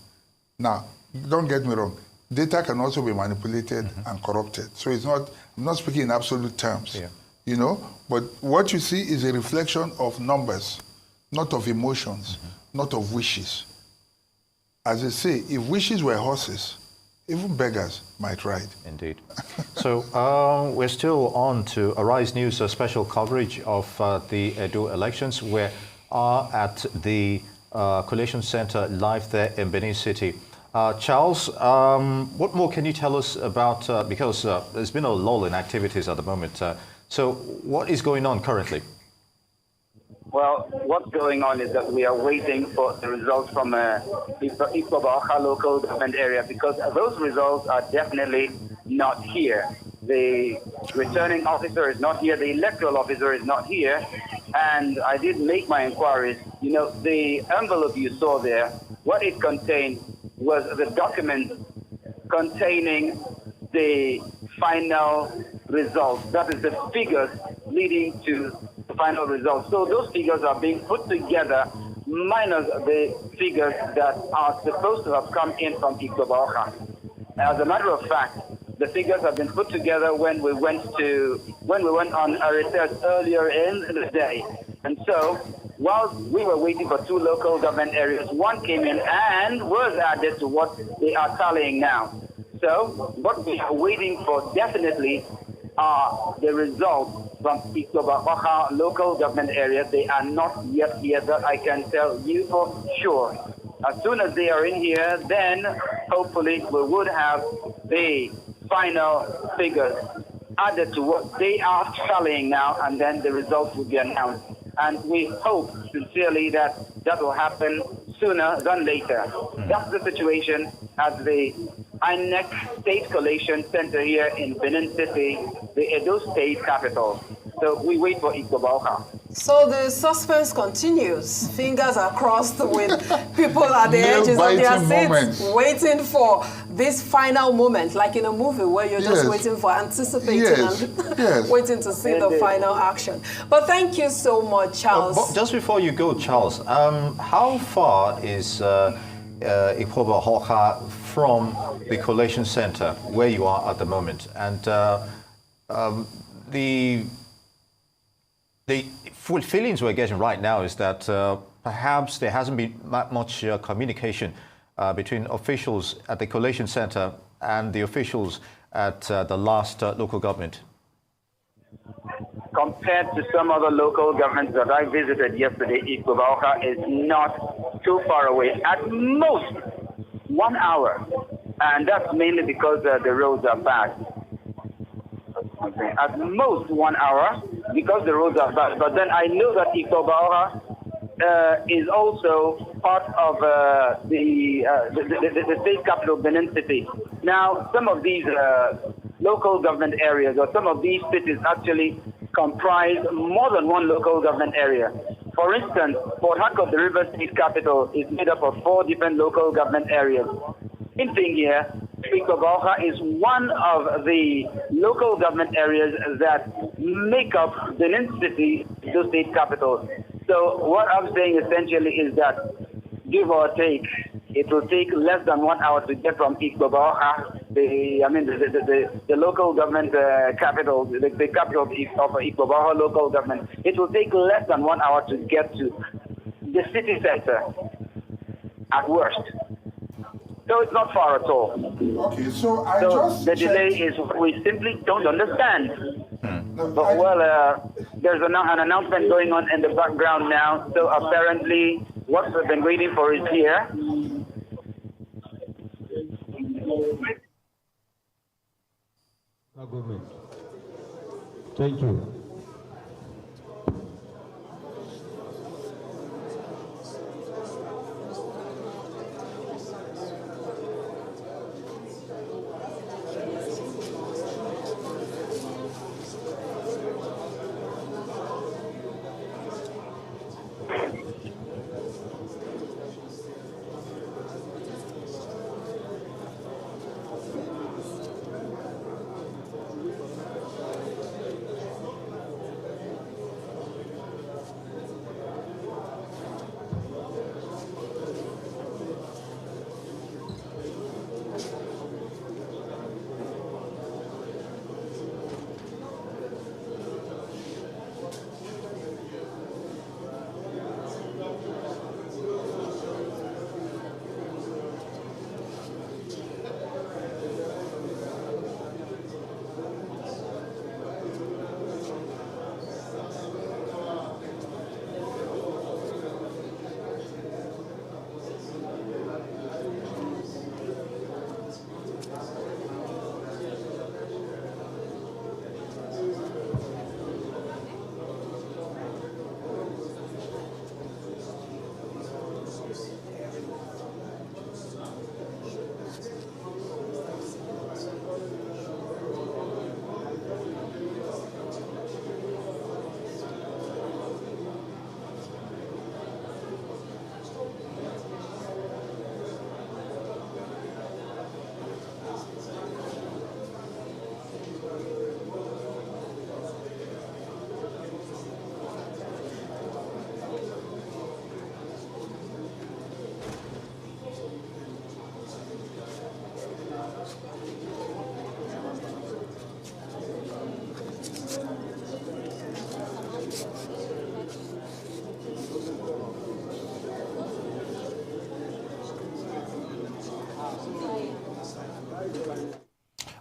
Now, don't get me wrong. Data can also be manipulated and corrupted. So it's not, I'm not speaking in absolute terms, you know, but what you see is a reflection of numbers, not of emotions, not of wishes. As they say, if wishes were horses, even beggars might ride. Indeed. So we're still on to Arise News special coverage of the Edo elections. We are at the Collation Center live there in Benin City. Charles, what more can you tell us about, because there's been a lull in activities at the moment. So what is going on currently? Well, what's going on is that we are waiting for the results from Ikpoba local government area, because those results are definitely not here. The returning officer is not here, the electoral officer is not here, and I did make my inquiries. You know, the envelope you saw there, what it contained was the document containing the final results. That is the figures leading to the final results. So those figures are being put together minus the figures that are supposed to have come in from Ikpoba. As a matter of fact, the figures have been put together when we went on a research earlier in the day. And so, while we were waiting for two local government areas, one came in and was added to what they are tallying now. So, what we are waiting for definitely are the results from Ikpoba local government area. They are not yet here, that I can tell you for sure. As soon as they are in here, then hopefully we would have the final figures added to what they are tallying now, and then the results will be announced. And we hope sincerely that that will happen sooner than later. That's the situation at the INEC State Collation Center here in Benin City, the Edo State capital. So we wait for Ikpoba. So the suspense continues. Fingers are crossed with people at the edges of their seats waiting for this final moment, like in a movie where you're just waiting for, anticipating and waiting to see the final action. But thank you so much, Charles. Just before you go, Charles, how far is Ikpoba Awka from the collation center where you are at the moment? And the feelings we're getting right now is that perhaps there hasn't been much communication between officials at the collation center and the officials at the last local government. Compared to some other local governments that I visited yesterday, Ikpoba Awka is not too far away. At most 1 hour, and that's mainly because the roads are bad. Okay. At most 1 hour because the roads are bad. But then I know that Ikpoba Awka is also part of the state capital, Benin City. Now, some of these local government areas or some of these cities actually comprise more than one local government area. For instance, Port Harcourt, the River State capital, is made up of 4 different local government areas. In thing here, Ikpoba Awka is one of the local government areas that make up Benin City, the state capital. So what I'm saying essentially is that, give or take, it will take less than 1 hour to get from Ikpoba Awka, the local government capital, the capital of Ikpoba Awka local government. It will take less than 1 hour to get to the city center at worst. So it's not far at all. Okay, so the delay is we simply don't understand. But there's an announcement going on in the background now. So apparently, what we've been waiting for is here. Thank you.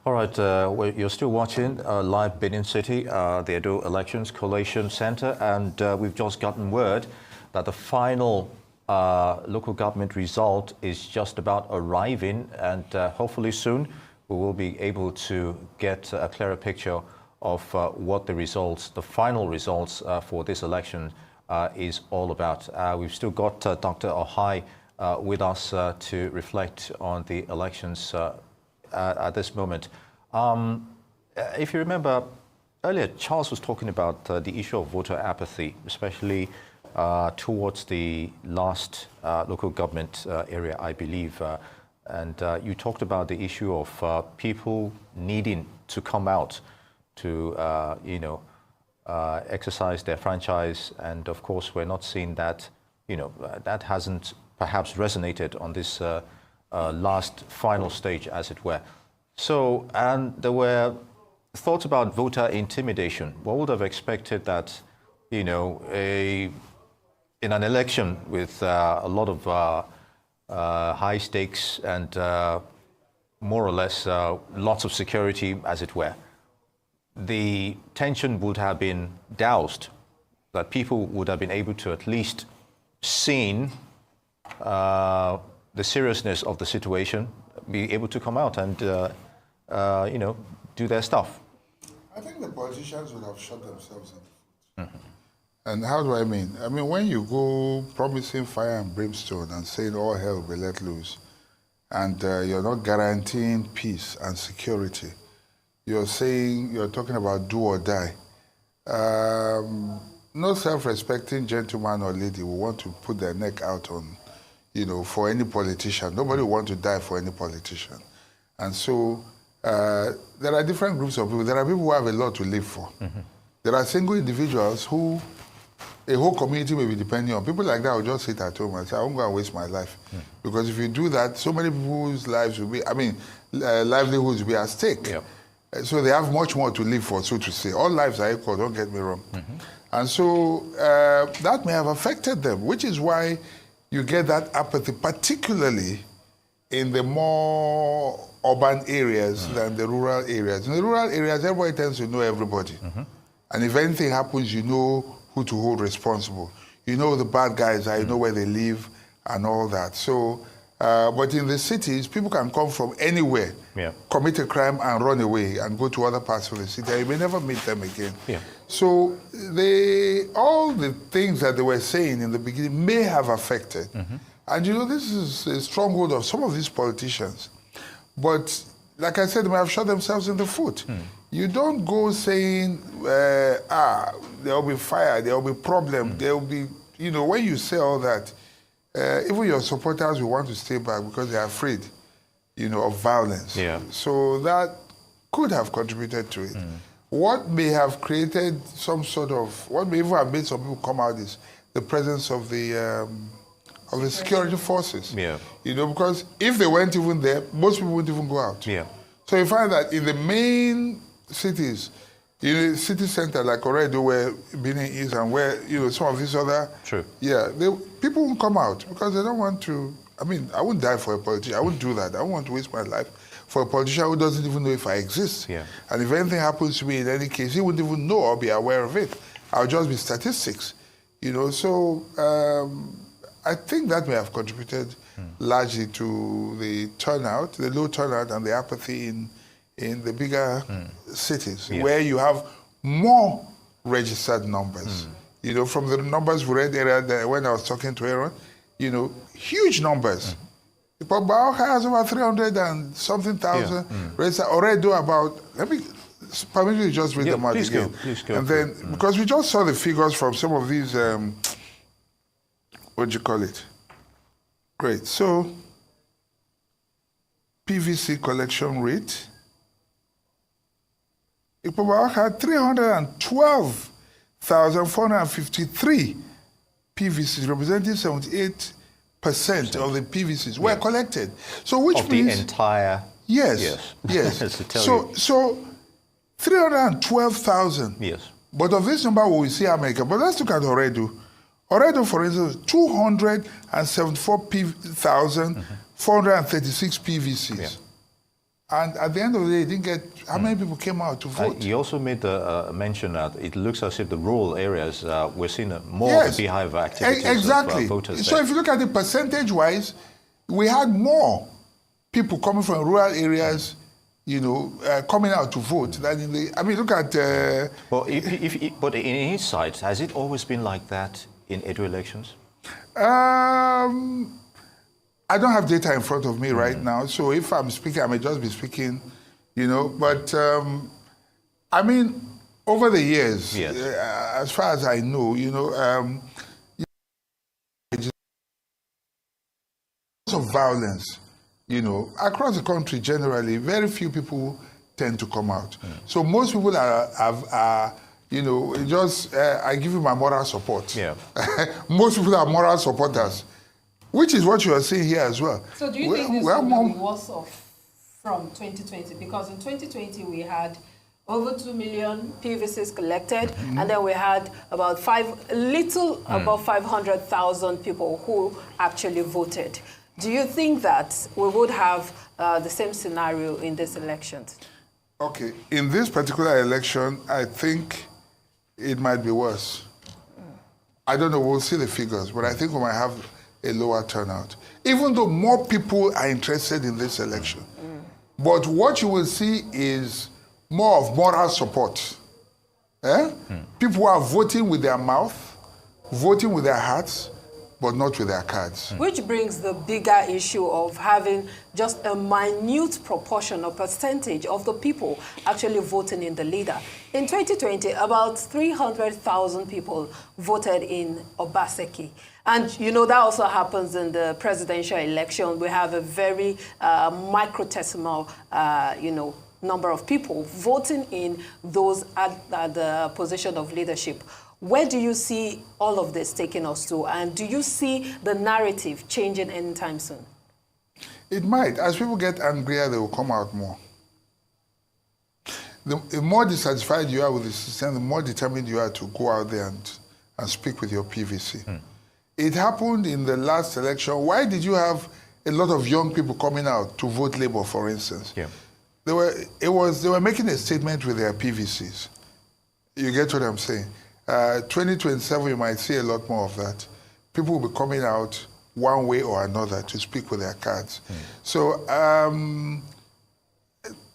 All right, you're still watching live Benin City, the Edo Elections Collation Center, and we've just gotten word that the final local government result is just about arriving, and hopefully soon we will be able to get a clearer picture of what the results, the final results for this election is all about. We've still got Dr. Ohai with us to reflect on the elections at this moment. If you remember, earlier Charles was talking about the issue of voter apathy, especially towards the last local government area, I believe. And you talked about the issue of people needing to come out to, exercise their franchise. And of course, we're not seeing that, that hasn't perhaps resonated on this last final stage, as it were. So, and there were thoughts about voter intimidation. One would have expected that, in an election with a lot of high stakes and more or less lots of security, as it were, the tension would have been doused, that people would have been able to at least seen the seriousness of the situation, be able to come out and, do their stuff. I think the politicians would have shot themselves in the foot. And how do I mean? I mean, when you go promising fire and brimstone and saying all hell will be let loose, and you're not guaranteeing peace and security, you're talking about do or die. No self-respecting gentleman or lady will want to put their neck out on, for any politician. Nobody will want to die for any politician. And so there are different groups of people. There are people who have a lot to live for. There are single individuals who a whole community may be depending on. People like that will just sit at home and say, I won't go and waste my life. Because if you do that, so many people's lives will be, livelihoods will be at stake. Yep. So they have much more to live for, so to say. All lives are equal, don't get me wrong. And so that may have affected them, which is why you get that apathy, particularly in the more urban areas than the rural areas. In the rural areas, everybody tends to know everybody. And if anything happens, you know who to hold responsible. You know the bad guys, you know where they live and all that. So, but in the cities, people can come from anywhere, commit a crime and run away and go to other parts of the city. You may never meet them again. So all the things that they were saying in the beginning may have affected. And this is a stronghold of some of these politicians. But like I said, they may have shot themselves in the foot. You don't go saying, there will be fire, there will be problem, there will be, when you say all that, even your supporters will want to stay back because they're afraid, of violence. So that could have contributed to it. What may have created what may even have made some people come out is the presence of the security forces. Because if they weren't even there, most people wouldn't even go out. So you find that in the main cities, city center like Oredo, where Benin is, and where some of these other, people won't come out because they don't want to. I wouldn't die for a politician. I wouldn't do that. I don't want to waste my life for a politician who doesn't even know if I exist. And if anything happens to me in any case, he wouldn't even know or be aware of it. I'll just be statistics. So I think that may have contributed largely to the turnout, the low turnout and the apathy in the bigger cities, where you have more registered numbers. From the numbers we read earlier when I was talking to Aaron, huge numbers. Bauchi has about 300 and something thousand registered. Already permit me to just read them out again. Please go. And then, because we just saw the figures from some of these, what do you call it? Great. So, PVC collection rate. Ikpoba had 312,453 PVCs, representing 78% of the PVCs were collected. So, which means the entire. Yes. So 312,000. Yes. But of this number, we will see America. But let's look at Oredo. Oredo, for instance, 274,436 PVCs. And at the end of the day, he didn't get how many people came out to vote. He also made the mention that it looks as if the rural areas we're seeing more of the beehive activities exactly. of voters. So there. if you look at it percentage-wise, we had more people coming from rural areas, coming out to vote than in the. Look at. Well, but in his side, has it always been like that in Edo elections? I don't have data in front of me right now, so if I'm speaking, I may just be speaking, you know. But I mean, over the years, Yes. As far as I know, you know, of violence, you know, across the country generally, very few people tend to come out. So most people are you know, just I give you my moral support. Yeah. Most people are moral supporters, which is what you are seeing here as well. So do you think this will be worse off from 2020? Because in 2020 we had over 2 million PVCs collected, and then we had about above 500,000 people who actually voted. Do you think that we would have the same scenario in this election? Okay, in this particular election, I think it might be worse. I don't know, we'll see the figures, but I think we might have a lower turnout, even though more people are interested in this election. But what you will see is more of moral support. People who are voting with their mouth, voting with their hearts, but not with their cards. Which brings the bigger issue of having just a minute proportion or percentage of the people actually voting in the leader. In 2020, about 300,000 people voted in Obaseki. And, you know, that also happens in the presidential election. We have a very microtesimal, you know, number of people voting in those at the position of leadership. Where do you see all of this taking us to? And do you see the narrative changing anytime soon? It might. As people get angrier, they will come out more. The more dissatisfied you are with the system, the more determined you are to go out there and speak with your PVC. It happened in the last election. Why did you have a lot of young people coming out to vote Labour, for instance? Yeah. They were making a statement with their PVCs. You get what I'm saying? 2027, you might see a lot more of that. People will be coming out one way or another to speak with their cards. So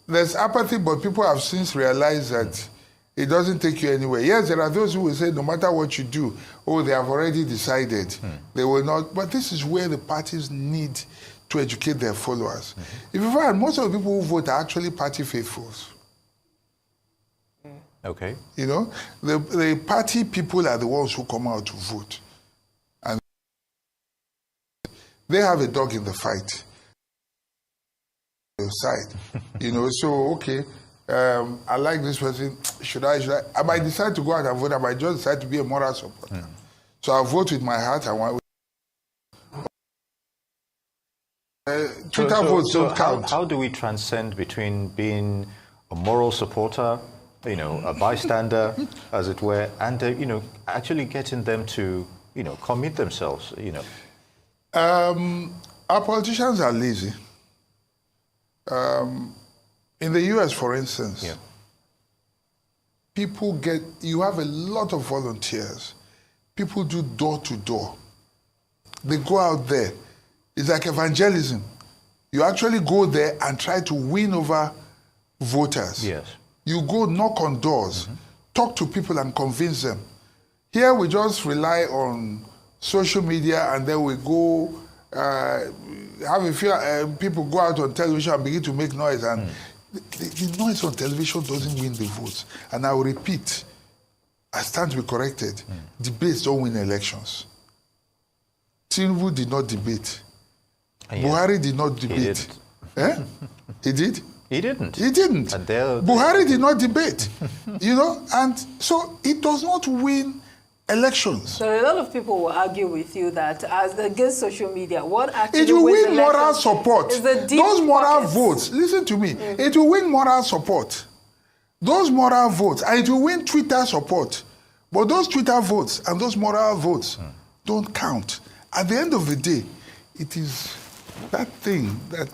there's apathy, but people have since realized that it doesn't take you anywhere. Yes, there are those who will say no matter what you do, oh, they have already decided. They will not. But this is where the parties need to educate their followers. If you find most of the people who vote are actually party faithfuls. Okay. You know, the party people are the ones who come out to vote. And they have a dog in the fight. Side. You know, so, okay, I like this person. Should I? I might decide to go out and vote. I might just decide to be a moral supporter. So I vote with my heart. Twitter votes don't count. How do we transcend between being a moral supporter, you know, a bystander, as it were, and, you know, actually getting them to, you know, commit themselves, you know? Our politicians are lazy. In the US, for instance, you have a lot of volunteers. People do door to door. They go out there. It's like evangelism. You actually go there and try to win over voters. Yes. You go knock on doors, talk to people and convince them. Here we just rely on social media and then we go have a few people go out on television and begin to make noise, and the noise on television doesn't win the votes. And I will repeat, I stand to be corrected. Debates don't win elections. Tinubu did not debate. Buhari did not debate. He did? He didn't. He didn't. Buhari did not debate. You know, and so it does not win elections. So a lot of people will argue with you that as against social media, what actually it will wins win moral support. Those moral votes, listen to me, it will win moral support. Those moral votes, and it will win Twitter support. But those Twitter votes and those moral votes don't count. At the end of the day, it is that thing that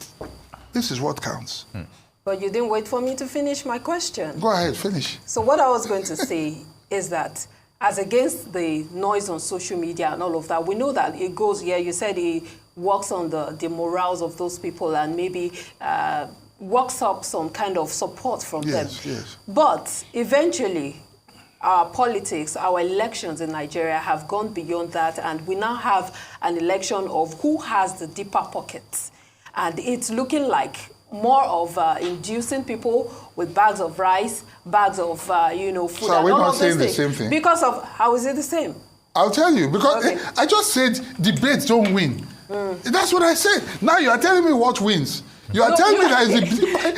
this is what counts. But you didn't wait for me to finish my question. Go ahead, finish. So what I was going to say is that as against the noise on social media and all of that, we know that it goes, you said it works on the morals of those people and maybe works up some kind of support from them. Yes. But eventually, our politics, our elections in Nigeria have gone beyond that, and we now have an election of who has the deeper pockets. And it's looking like more of inducing people with bags of rice, bags of, food. So are we not saying the same thing? Because of, how is it the same? I'll tell you, because Okay. I just said debates don't win. That's what I said. Now you are telling me what wins. You are telling me that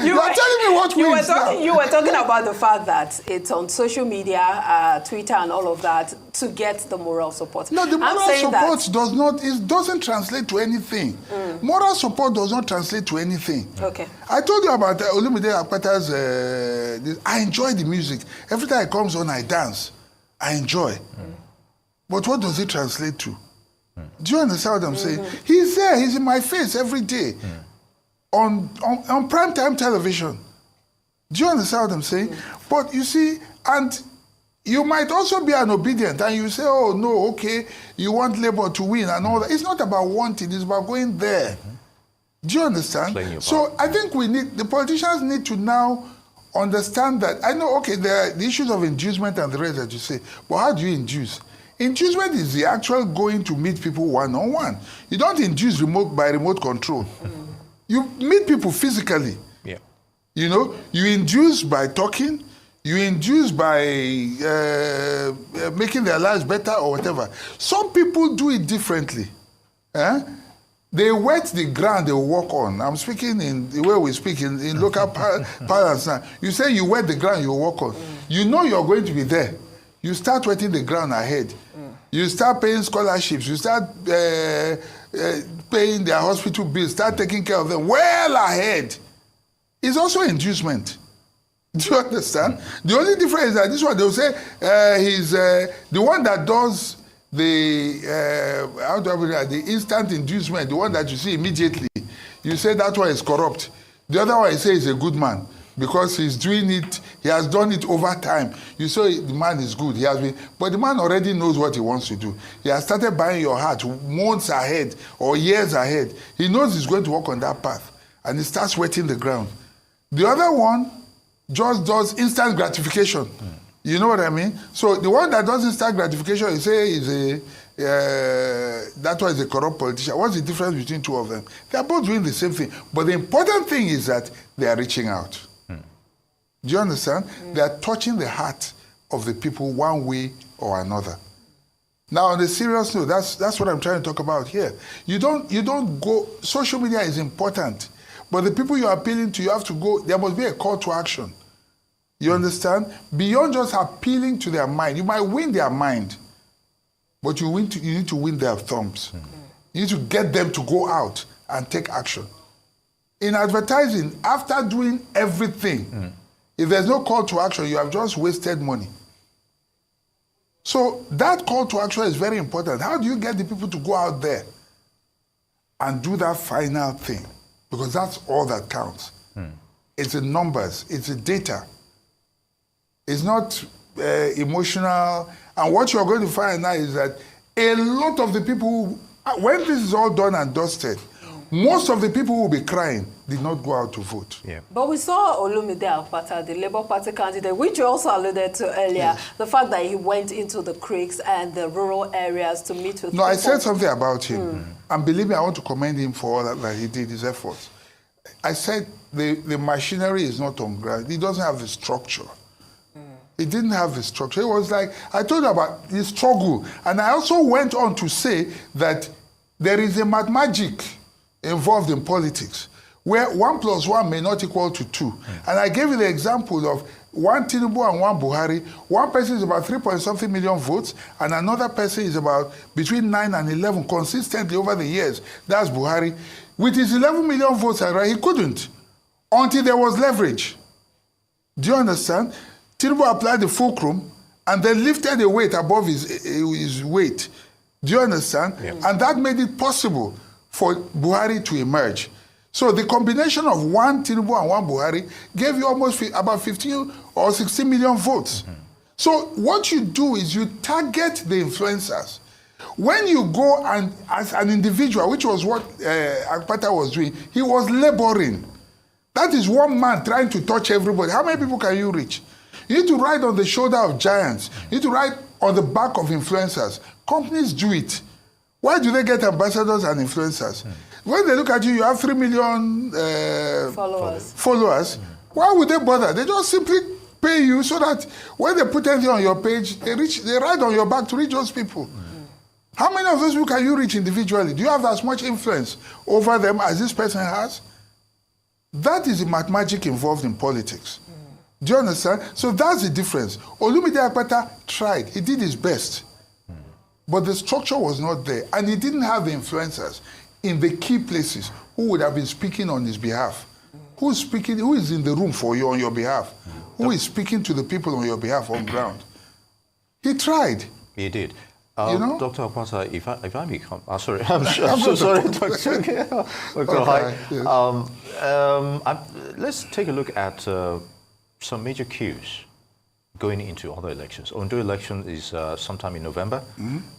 you are telling me what wins now. You were talking about the fact that it's on social media, Twitter and all of that, to get the moral support. No, the moral I'm support doesn't translate to anything. Moral support does not translate to anything. Okay. I told you about Olumide Akpata's, I enjoy the music. Every time it comes on, I dance. I enjoy. But what does it translate to? Do you understand what I'm saying? He's there. He's in my face every day. On primetime television. Do you understand what I'm saying? But you see, and you might also be an obedient and you say, oh, no, okay, you want Labour to win and all that. It's not about wanting, it's about going there. Do you understand? So I think the politicians need to now understand that. I know, okay, there are the issues of inducement and the rest that you say, but how do you induce? Inducement is the actual going to meet people one-on-one. You don't induce by remote control. You meet people physically. Yeah. You know, you induce by talking, you induce by making their lives better or whatever. Some people do it differently. They wet the ground they walk on. I'm speaking in the way we speak in local parlance now. You say you wet the ground you walk on. You know you're going to be there. You start wetting the ground ahead. You start paying scholarships. You start paying their hospital bills. Start taking care of them well ahead. It's also inducement. Do you understand? The only difference is that this one, they'll say he's the one that does the the instant inducement, the one that you see immediately. You say that one is corrupt. The other one, you say is a good man because he's doing it. He has done it over time. You say the man is good. He has been, but the man already knows what he wants to do. He has started buying your heart months ahead or years ahead. He knows he's going to walk on that path, and he starts wetting the ground. The other one just does instant gratification. You know what I mean? So the one that does instant gratification, you say is that one is a corrupt politician. What's the difference between two of them? They are both doing the same thing. But the important thing is that they are reaching out. Do you understand? They are touching the heart of the people one way or another. Now, on a serious note, that's what I'm trying to talk about here. You don't go. Social media is important, but the people you're appealing to, you have to go. There must be a call to action. You understand? Beyond just appealing to their mind, you might win their mind, but you need to win their thumbs. You need to get them to go out and take action. In advertising, after doing everything, if there's no call to action, you have just wasted money. So that call to action is very important. How do you get the people to go out there and do that final thing? Because that's all that counts. It's the numbers, it's the data. It's not emotional. And what you're going to find now is that a lot of the people, when this is all done and dusted, most of the people who will be crying did not go out to vote. Yeah. But we saw Olumide Akpata, the Labour Party candidate, which you also alluded to earlier, Yes. the fact that he went into the creeks and the rural areas to meet with people. I said something about him. And believe me, I want to commend him for all that he did, his efforts. I said the machinery is not on ground. He doesn't have the structure. He didn't have the structure. It was like, I told you about his struggle. And I also went on to say that there is a mad magic involved in politics where 1 + 1 may not equal to 2. And I gave you the example of one Tinubu and one Buhari. One person is about 3-point-something million votes, and another person is about between 9 and 11 consistently over the years. That's Buhari. With his 11 million votes, he couldn't until there was leverage. Do you understand? Tinubu applied the fulcrum and then lifted a weight above his weight. Do you understand? Yeah. And that made it possible for Buhari to emerge. So the combination of one Tinubu and one Buhari gave you almost about 15 or 16 million votes. So what you do is you target the influencers. When you go and as an individual, which was what Akpata was doing, he was laboring. That is one man trying to touch everybody. How many people can you reach? You need to ride on the shoulder of giants. You need to ride on the back of influencers. Companies do it. Why do they get ambassadors and influencers? When they look at you, you have 3 million followers. Why would they bother? They just simply pay you so that when they put anything on your page, they ride on your back to reach those people. How many of those people can you reach individually? Do you have as much influence over them as this person has? That is the magic involved in politics. Do you understand? So that's the difference. Olumide Akpata tried. He did his best. But the structure was not there. And he didn't have the influencers in the key places who would have been speaking on his behalf. Who is in the room for you on your behalf? Who is speaking to the people on your behalf on ground? He tried. He did. You know? Dr. Akpata, if I may come, sorry, I'm so sorry, Dr. Ohai. Yes. Let's take a look at some major cues going into other elections. Ondo election is sometime in November,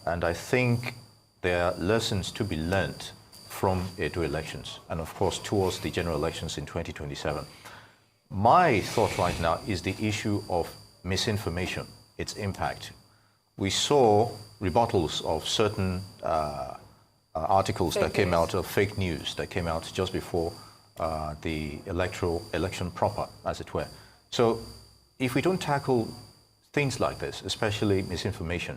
and I think there are lessons to be learned from Edo elections, and of course towards the general elections in 2027. My thought right now is the issue of misinformation, its impact. We saw rebuttals of certain articles that came out of fake news that came out just before the election proper, as it were. So if we don't tackle things like this, especially misinformation,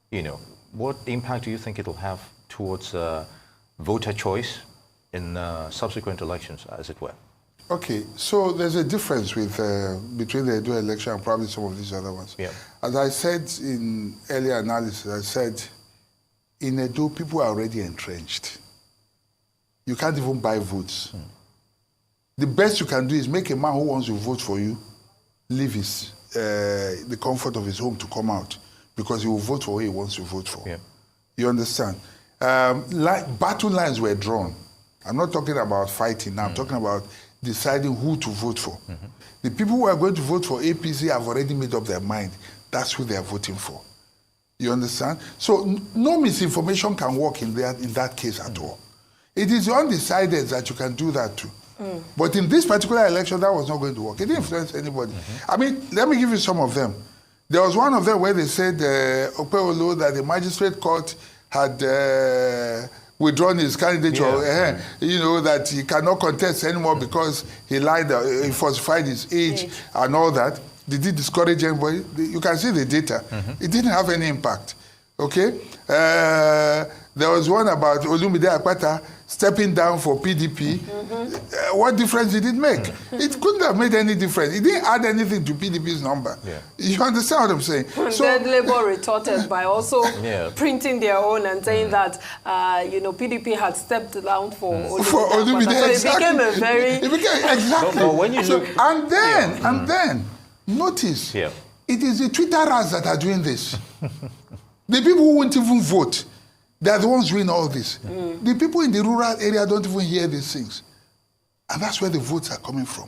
you know, what impact do you think it'll have towards voter choice in subsequent elections, as it were? Okay, so there's a difference with between the Edo election and probably some of these other ones. Yeah. As I said in earlier analysis, I said in Edo, people are already entrenched. You can't even buy votes. The best you can do is make a man who wants to vote for you leave the comfort of his home to come out, because he will vote for who he wants to vote for. Yeah. You understand? Battle lines were drawn. I'm not talking about fighting now. I'm talking about deciding who to vote for. The people who are going to vote for APC have already made up their mind. That's who they are voting for. You understand? So no misinformation can work in that case at all. It is the undecided that you can do that to. But in this particular election, that was not going to work. It didn't influence anybody. I mean, let me give you some of them. There was one of them where they said, Opeolo, that the magistrate court had withdrawn his candidature, you know, that he cannot contest anymore because he lied, he falsified his age and all that. Did it discourage anybody? You can see the data. It didn't have any impact, okay? There was one about Olumide Akpata stepping down for PDP. What difference did it make? It couldn't have made any difference. It didn't add anything to PDP's number. You understand what I'm saying? So then Labour retorted by also printing their own and saying that, you know, PDP had stepped down for Olumide Akpata. So it became a very... exactly. No, when you look... And then, notice, it is the Twitterers that are doing this. The people who won't even vote, they are the ones doing all this. The people in the rural area don't even hear these things. And that's where the votes are coming from.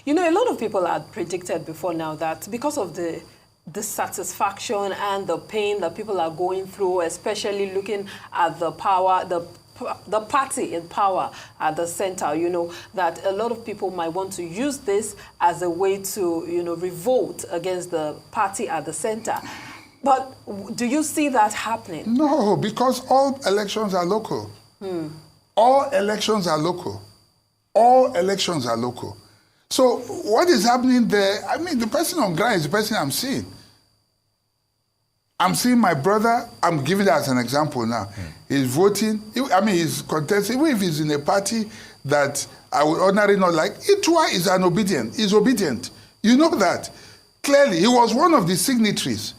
You know, a lot of people had predicted before now that because of the dissatisfaction and the pain that people are going through, especially looking at the power, the party in power at the center, you know, that a lot of people might want to use this as a way to, you know, revolt against the party at the center. But do you see that happening? No, because all elections are local. All elections are local. All elections are local. So what is happening there? I mean, the person on ground is the person I'm seeing. I'm seeing my brother. I'm giving that as an example now. He's voting. I mean, he's contesting. Even if he's in a party that I would ordinarily not like, Itua is an obedient. He's obedient. You know that. Clearly, he was one of the signatories.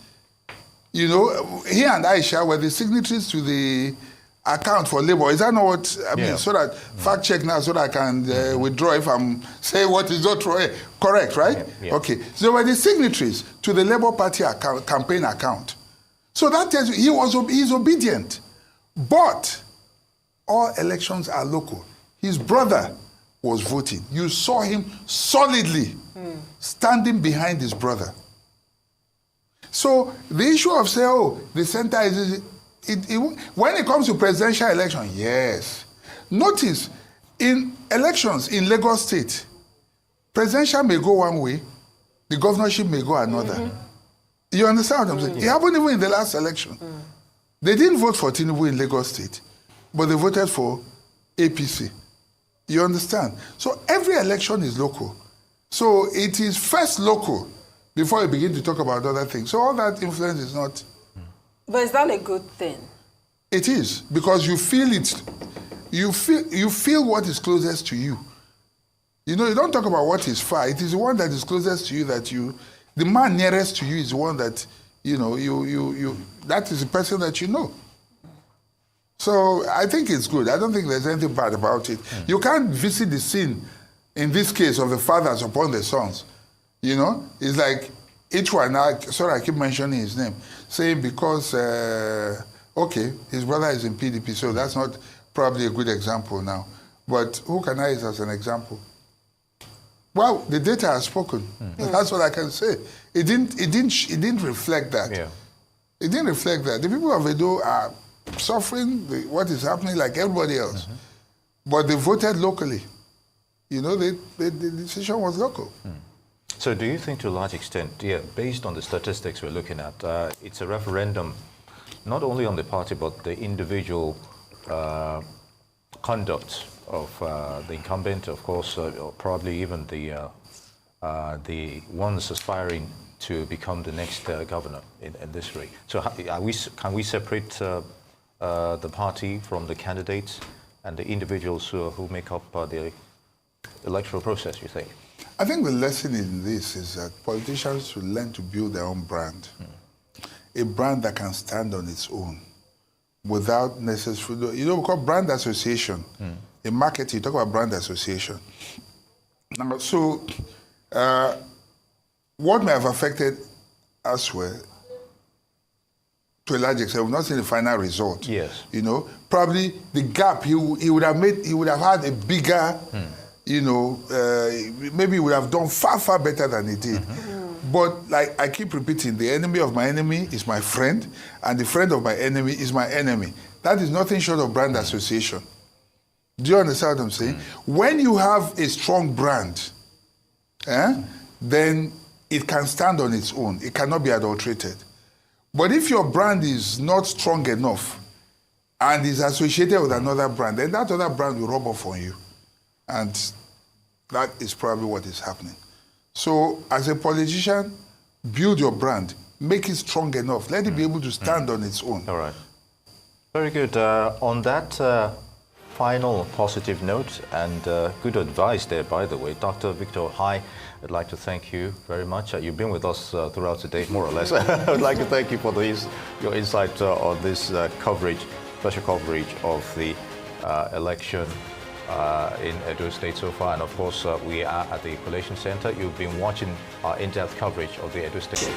You know, he and Aisha were the signatories to the account for Labour. Is that not what I mean? So that fact check now, so that I can withdraw if I'm saying what is not correct, right? Okay. So they were the signatories to the Labour Party account, campaign account. So that tells you he's obedient. But all elections are local. His brother was voting. You saw him solidly standing behind his brother. So the issue of saying, oh, the center is... when it comes to presidential election, yes. Notice, in elections in Lagos State, Presidential may go one way, the governorship may go another. You understand what I'm saying? It happened even in the last election. They didn't vote for Tinubu in Lagos State, but they voted for APC. You understand? So every election is local. So it is first local before you begin to talk about other things. So all that influence is not... But is that a good thing? It is, because you feel it. You feel what is closest to you. You know, you don't talk about what is far. It is the one that is closest to you that you... The man nearest to you is the one that, you know, that is the person that you know. So I think it's good. I don't think there's anything bad about it. You can't visit the scene, in this case, of the fathers upon the sons. You know, it's like each one, sorry I keep mentioning his name, saying because, okay, his brother is in PDP, so that's not probably a good example now. But who can I use as an example? Well, the data has spoken. That's what I can say. It didn't reflect that. Yeah. It didn't reflect that. The people of Edo are suffering what is happening like everybody else. But they voted locally. You know, the decision was local. So do you think to a large extent, based on the statistics we're looking at, it's a referendum not only on the party but the individual conduct of the incumbent, of course, or probably even the ones aspiring to become the next governor in this way. So can we separate the party from the candidates and the individuals who make up the electoral process, you think? I think the lesson in this is that politicians should learn to build their own brand. A brand that can stand on its own without necessarily, you know, we call brand association. In marketing, you talk about brand association. Now, so what may have affected us well, to a large extent, we've not seen the final result. Yes. You know, probably the gap he would have had a bigger, you know, maybe he would have done far, far better than he did. But like I keep repeating, the enemy of my enemy is my friend, and the friend of my enemy is my enemy. That is nothing short of brand association. Do you understand what I'm saying? When you have a strong brand, then it can stand on its own. It cannot be adulterated. But if your brand is not strong enough and is associated with another brand, then that other brand will rub off on you. And that is probably what is happening. So as a politician, build your brand. Make it strong enough. Let it be able to stand on its own. All right. Very good. On that final positive note, and good advice there, by the way, Dr. Victor Ohai, I'd like to thank you very much. You've been with us throughout the day, more or less. I'd like to thank you for your insight on this coverage, special coverage of the election in Edo State so far. And of course, we are at the Collation Center. You've been watching our in-depth coverage of the Edo State.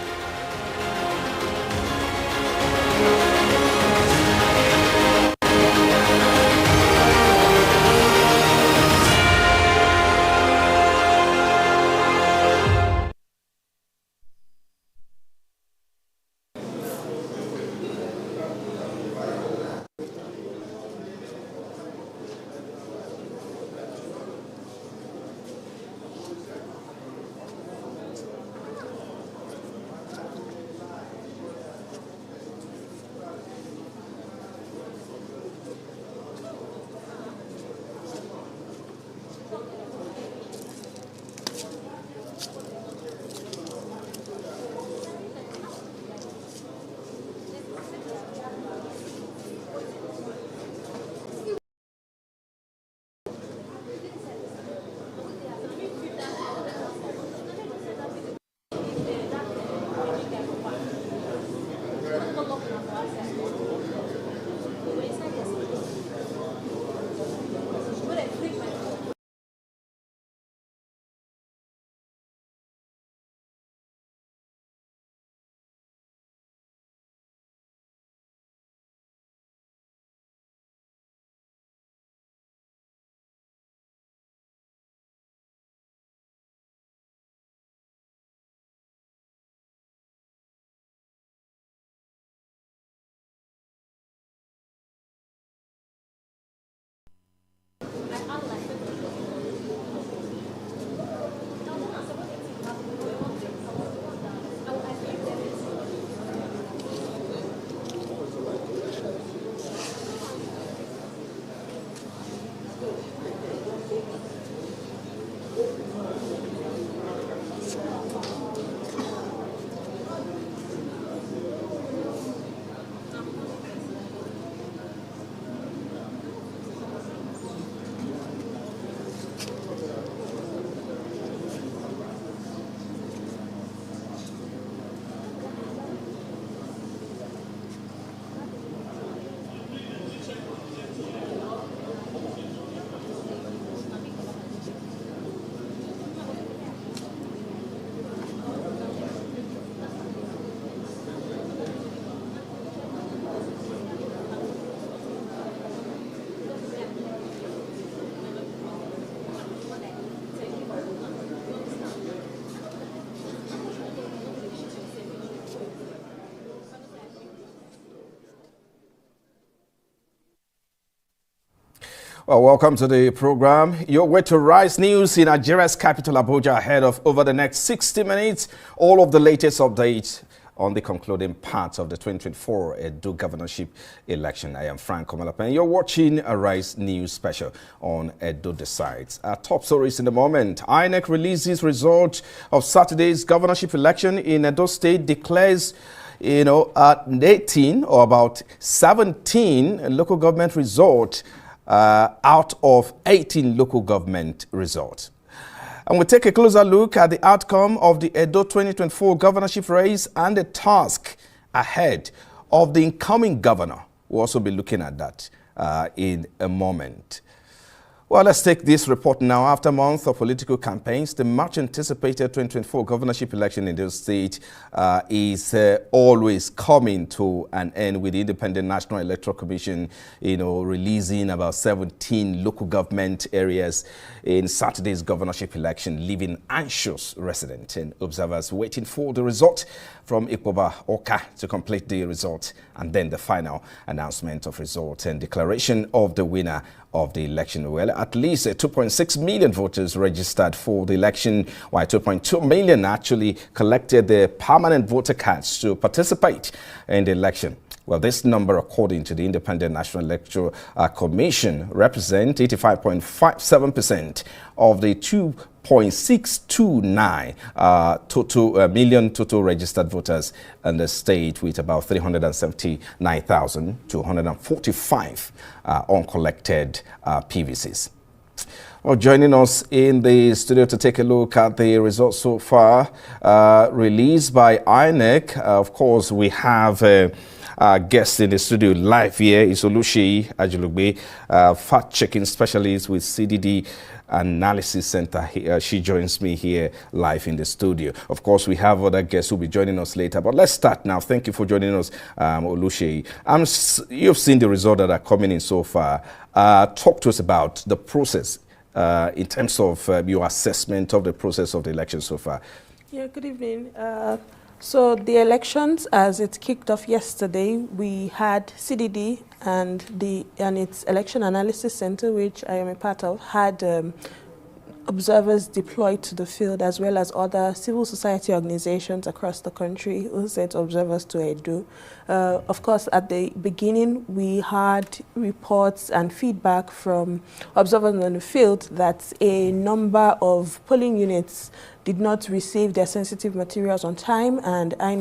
Well, welcome to the program. Your way to Rise News in Nigeria's capital, Abuja, ahead of over the next 60 minutes. All of the latest updates on the concluding part of the 2024 Edo governorship election. I am Frank Komalapen. You're watching a Rise News special on Edo Decides. Our top stories in the moment. INEC releases results of Saturday's governorship election in Edo State, declares 18 or about 17 local government results out of 18 local government results. And we'll take a closer look at the outcome of the Edo 2024 governorship race and the task ahead of the incoming governor. We'll also be looking at that in a moment. Well, let's take this report now. After months of political campaigns, the much anticipated 2024 governorship election in the state is always coming to an end, with the Independent National Electoral Commission, releasing about 17 local government areas in Saturday's governorship election, leaving anxious residents and observers waiting for the result from Ikpoba Oka to complete the result, and then the final announcement of results and declaration of the winner of the election. Well, at least 2.6 million voters registered for the election, while 2.2 million actually collected their permanent voter cards to participate in the election. Well, this number, according to the Independent National Electoral Commission, represents 85.57% of the 2.629 million total registered voters in the state, with about 379,245 uncollected PVCs. Well, joining us in the studio to take a look at the results so far released by INEC, of course, we have guest in the studio live here is Oluseyi Ajulogbe, fact-checking specialist with CDD Analysis Center. She joins me here live in the studio. Of course, we have other guests who will be joining us later, but let's start now. Thank you for joining us, Oluseyi. You've seen the results that are coming in so far. Talk to us about the process in terms of your assessment of the process of the election so far. Yeah, good evening. So the elections, as it kicked off yesterday, we had CDD and its Election Analysis Center, which I am a part of, had observers deployed to the field, as well as other civil society organizations across the country who sent observers to Edo. Of course, at the beginning, we had reports and feedback from observers on the field that a number of polling units did not receive their sensitive materials on time, and INEC